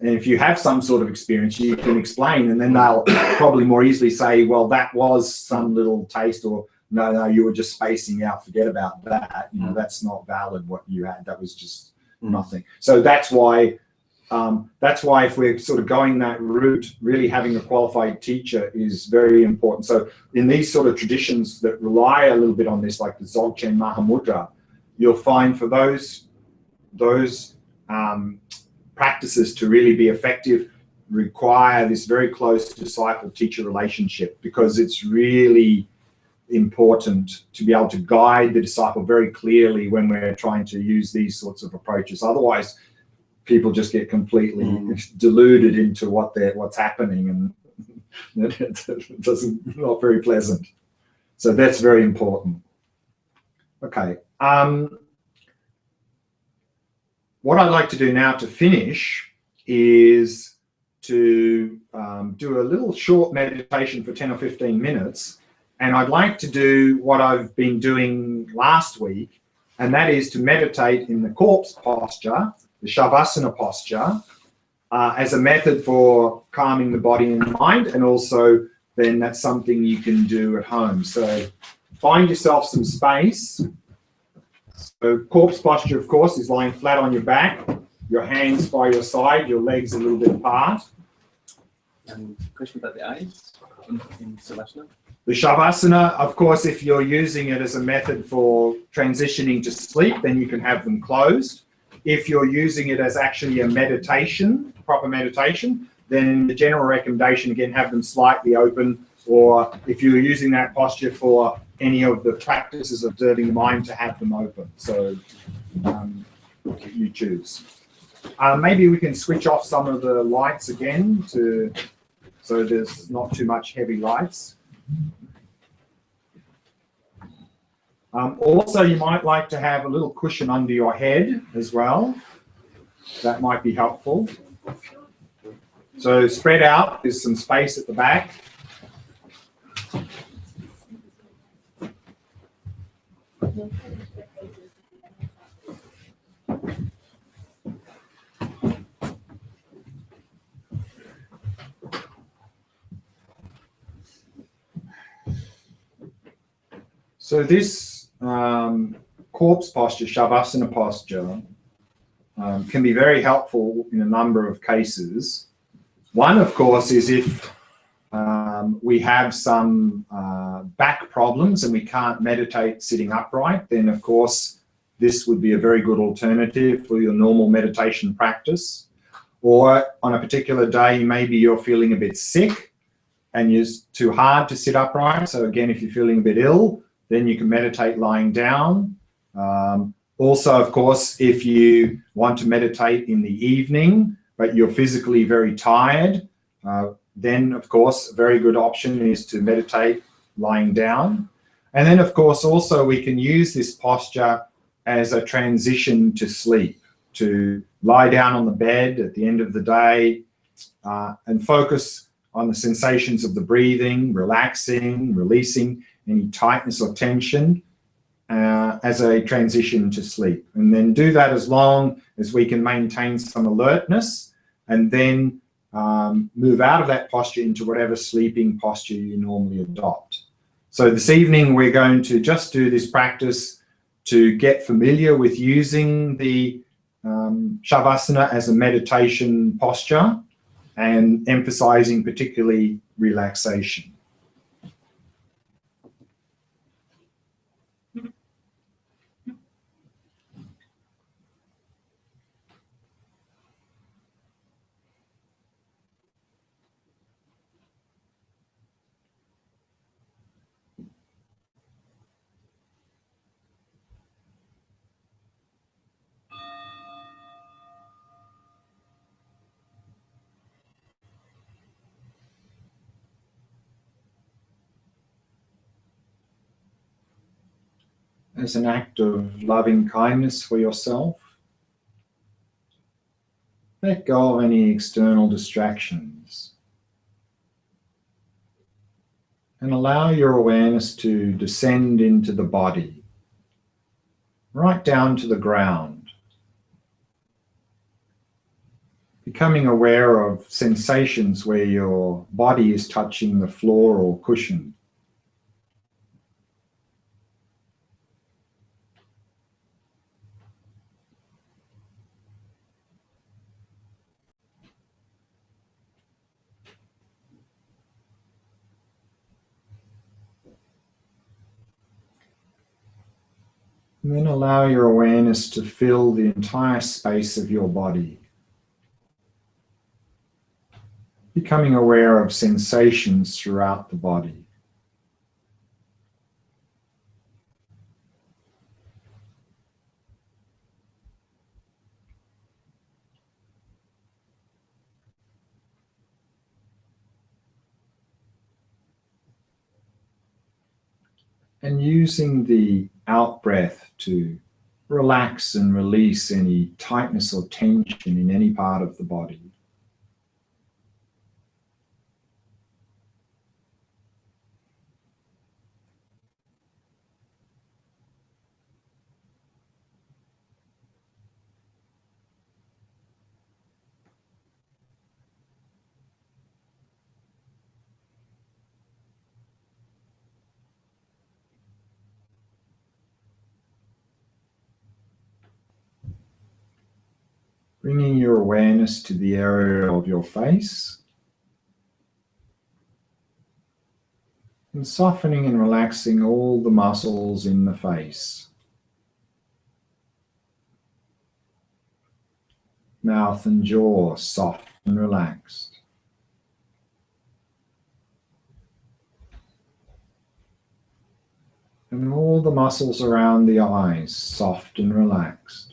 [SPEAKER 2] if you have some sort of experience, you can explain, and then they'll probably more easily say, well, that was some little taste, or no, you were just spacing out, forget about that. That's not valid what you had. That was just nothing. So that's why if we're sort of going that route, really having a qualified teacher is very important. So in these sort of traditions that rely a little bit on this, like the Dzogchen Mahamudra, you'll find for those practices to really be effective require this very close disciple-teacher relationship, because it's really important to be able to guide the disciple very clearly when we're trying to use these sorts of approaches. Otherwise, people just get completely deluded into what's happening, and it's not very pleasant. So that's very important. Okay. what I'd like to do now to finish is to do a little short meditation for 10 or 15 minutes. And I'd like to do what I've been doing last week, and that is to meditate in the corpse posture, the Shavasana posture, as a method for calming the body and mind, and also then that's something you can do at home. So find yourself some space. So corpse posture, of course, is lying flat on your back, your hands by your side, your legs a little bit apart.
[SPEAKER 4] Question about the eyes in Savasana?
[SPEAKER 2] The Shavasana, of course, if you're using it as a method for transitioning to sleep, then you can have them closed. If you're using it as actually a meditation, proper meditation, then the general recommendation, again, have them slightly open, or if you're using that posture for any of the practices of observing the mind, to have them open. So you choose. Maybe we can switch off some of the lights again so there's not too much heavy lights. Also, you might like to have a little cushion under your head as well. That might be helpful. So spread out, there's some space at the back. So this corpse posture, Shavasana posture, can be very helpful in a number of cases. One, of course, is if we have some back problems and we can't meditate sitting upright, then of course this would be a very good alternative for your normal meditation practice. Or on a particular day, maybe you're feeling a bit sick and it's too hard to sit upright. So again, if you're feeling a bit ill, then you can meditate lying down. Also, of course, if you want to meditate in the evening, but you're physically very tired, then, of course, a very good option is to meditate lying down. And then, of course, also we can use this posture as a transition to sleep, to lie down on the bed at the end of the day and focus on the sensations of the breathing, relaxing, releasing any tightness or tension as a transition to sleep. And then do that as long as we can maintain some alertness, and then move out of that posture into whatever sleeping posture you normally adopt. So this evening we're going to just do this practice to get familiar with using the Shavasana as a meditation posture and emphasizing particularly relaxation. As an act of loving kindness for yourself, let go of any external distractions and allow your awareness to descend into the body, right down to the ground, becoming aware of sensations where your body is touching the floor or cushion. And then allow your awareness to fill the entire space of your body, becoming aware of sensations throughout the body. And using the out breath to relax and release any tightness or tension in any part of the body. Bringing your awareness to the area of your face and softening and relaxing all the muscles in the face. Mouth and jaw soft and relaxed. And all the muscles around the eyes soft and relaxed.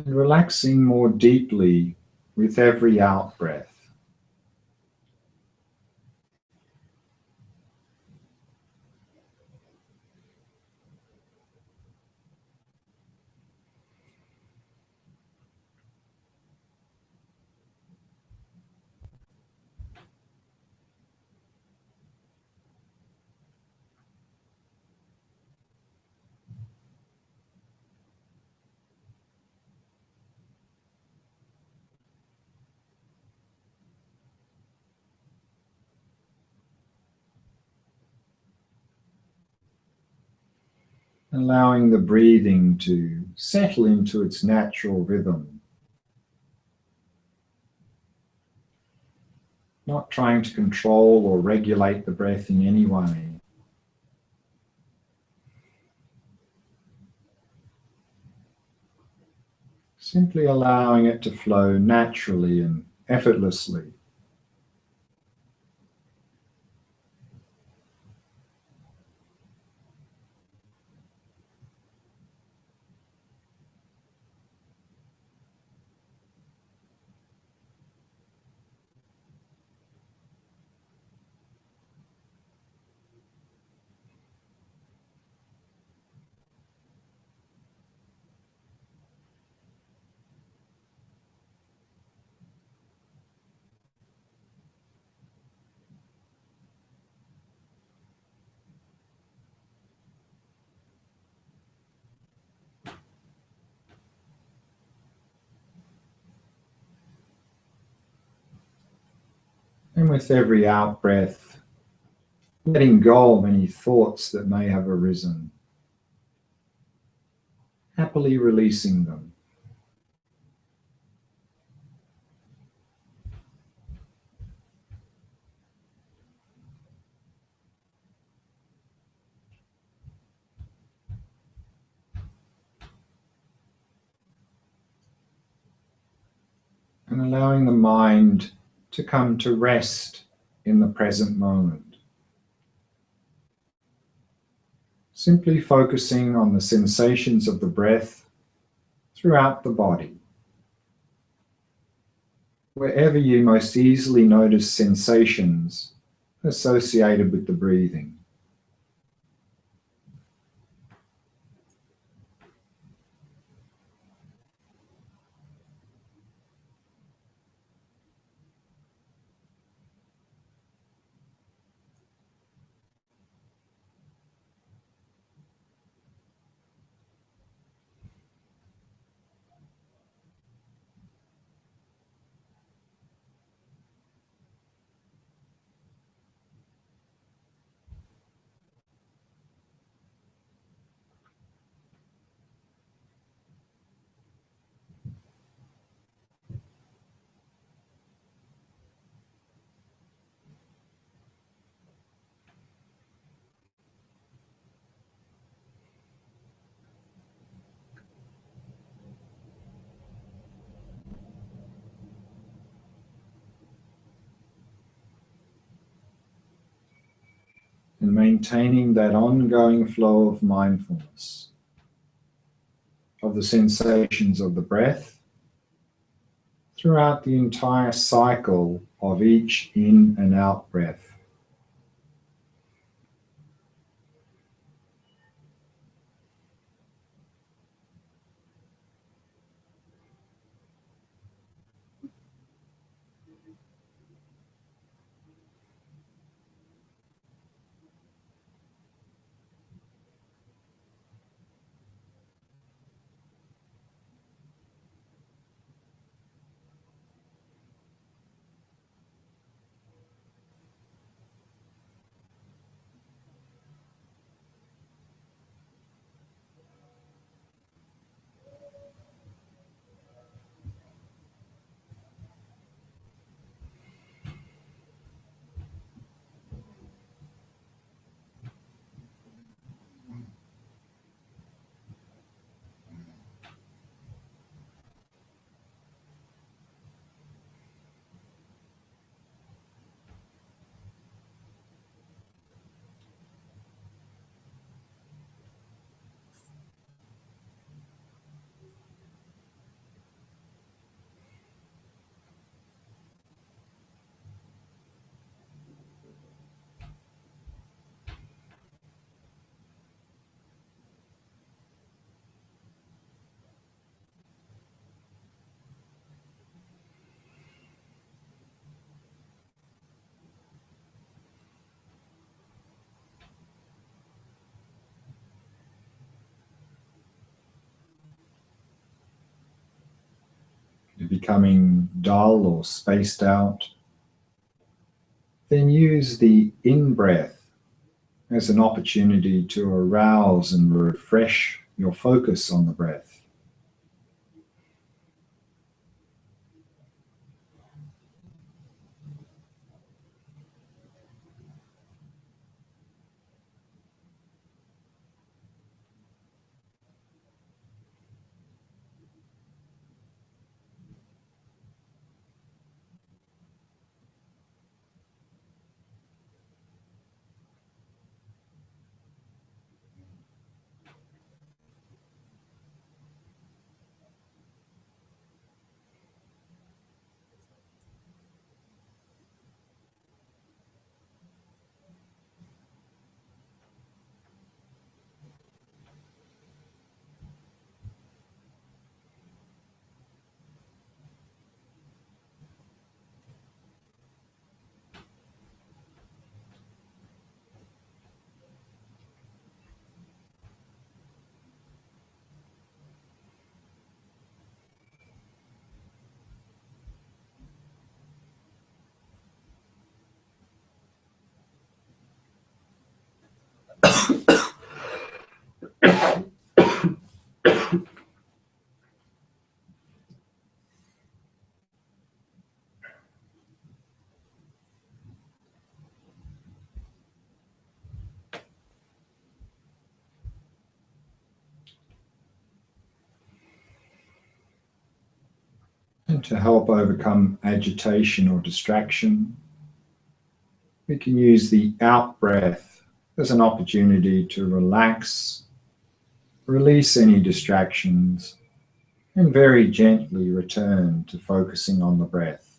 [SPEAKER 2] And relaxing more deeply with every out breath. Allowing the breathing to settle into its natural rhythm. Not trying to control or regulate the breath in any way. Simply allowing it to flow naturally and effortlessly. And with every out breath, letting go of any thoughts that may have arisen, happily releasing them. And allowing the mind to come to rest in the present moment. Simply focusing on the sensations of the breath throughout the body. Wherever you most easily notice sensations associated with the breathing. And maintaining that ongoing flow of mindfulness. of the sensations of the breath throughout the entire cycle of each in and out breath. You're becoming dull or spaced out, then use the in-breath as an opportunity to arouse and refresh your focus on the breath. And to help overcome agitation or distraction, we can use the out breath as an opportunity to relax, release any distractions, and very gently return to focusing on the breath.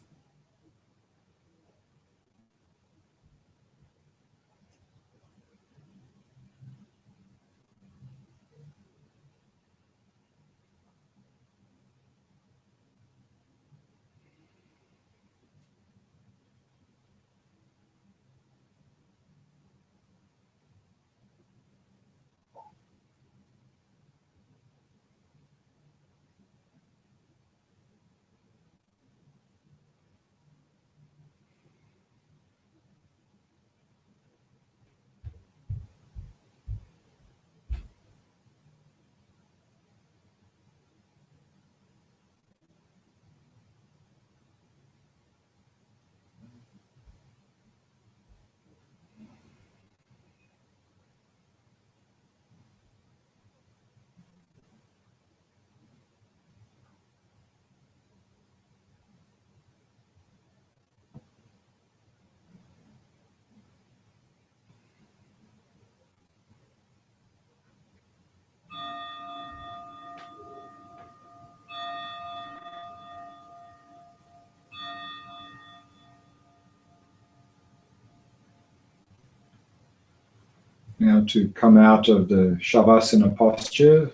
[SPEAKER 2] Now to come out of the Shavasana posture,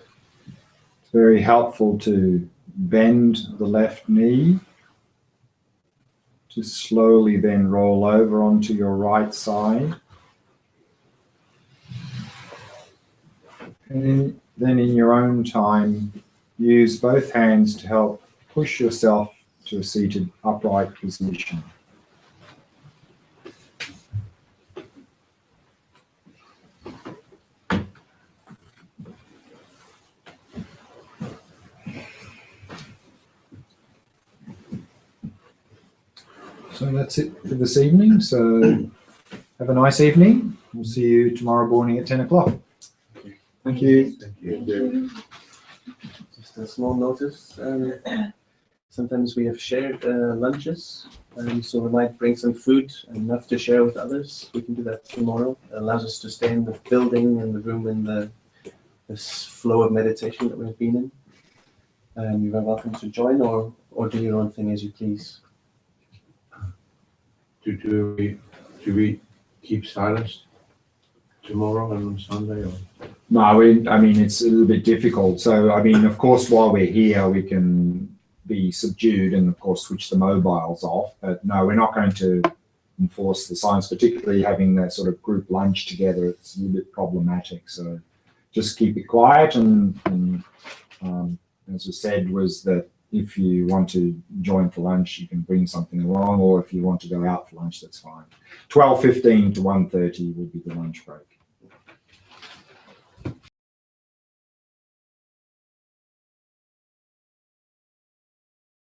[SPEAKER 2] it's very helpful to bend the left knee, to slowly then roll over onto your right side. And then in your own time, use both hands to help push yourself to a seated upright position. So that's it for this evening. So have a nice evening. We'll see you tomorrow morning at 10 o'clock. Thank you.
[SPEAKER 6] Thank you.
[SPEAKER 4] Just a small notice. Sometimes we have shared lunches, so we might bring some food, enough to share with others. We can do that tomorrow. It allows us to stay in the building and the room in this flow of meditation that we've been in. You're welcome to join or do your own thing as you please.
[SPEAKER 8] Do we keep silence tomorrow and on Sunday? Or?
[SPEAKER 2] No, I mean, it's a little bit difficult. So, I mean, of course, while we're here, we can be subdued and, of course, switch the mobiles off. But no, we're not going to enforce the silence, particularly having that sort of group lunch together. It's a little bit problematic. So just keep it quiet. And as I said, was that if you want to join for lunch, you can bring something along, or if you want to go out for lunch, that's fine. 12:15 to 1:30 will be the lunch break.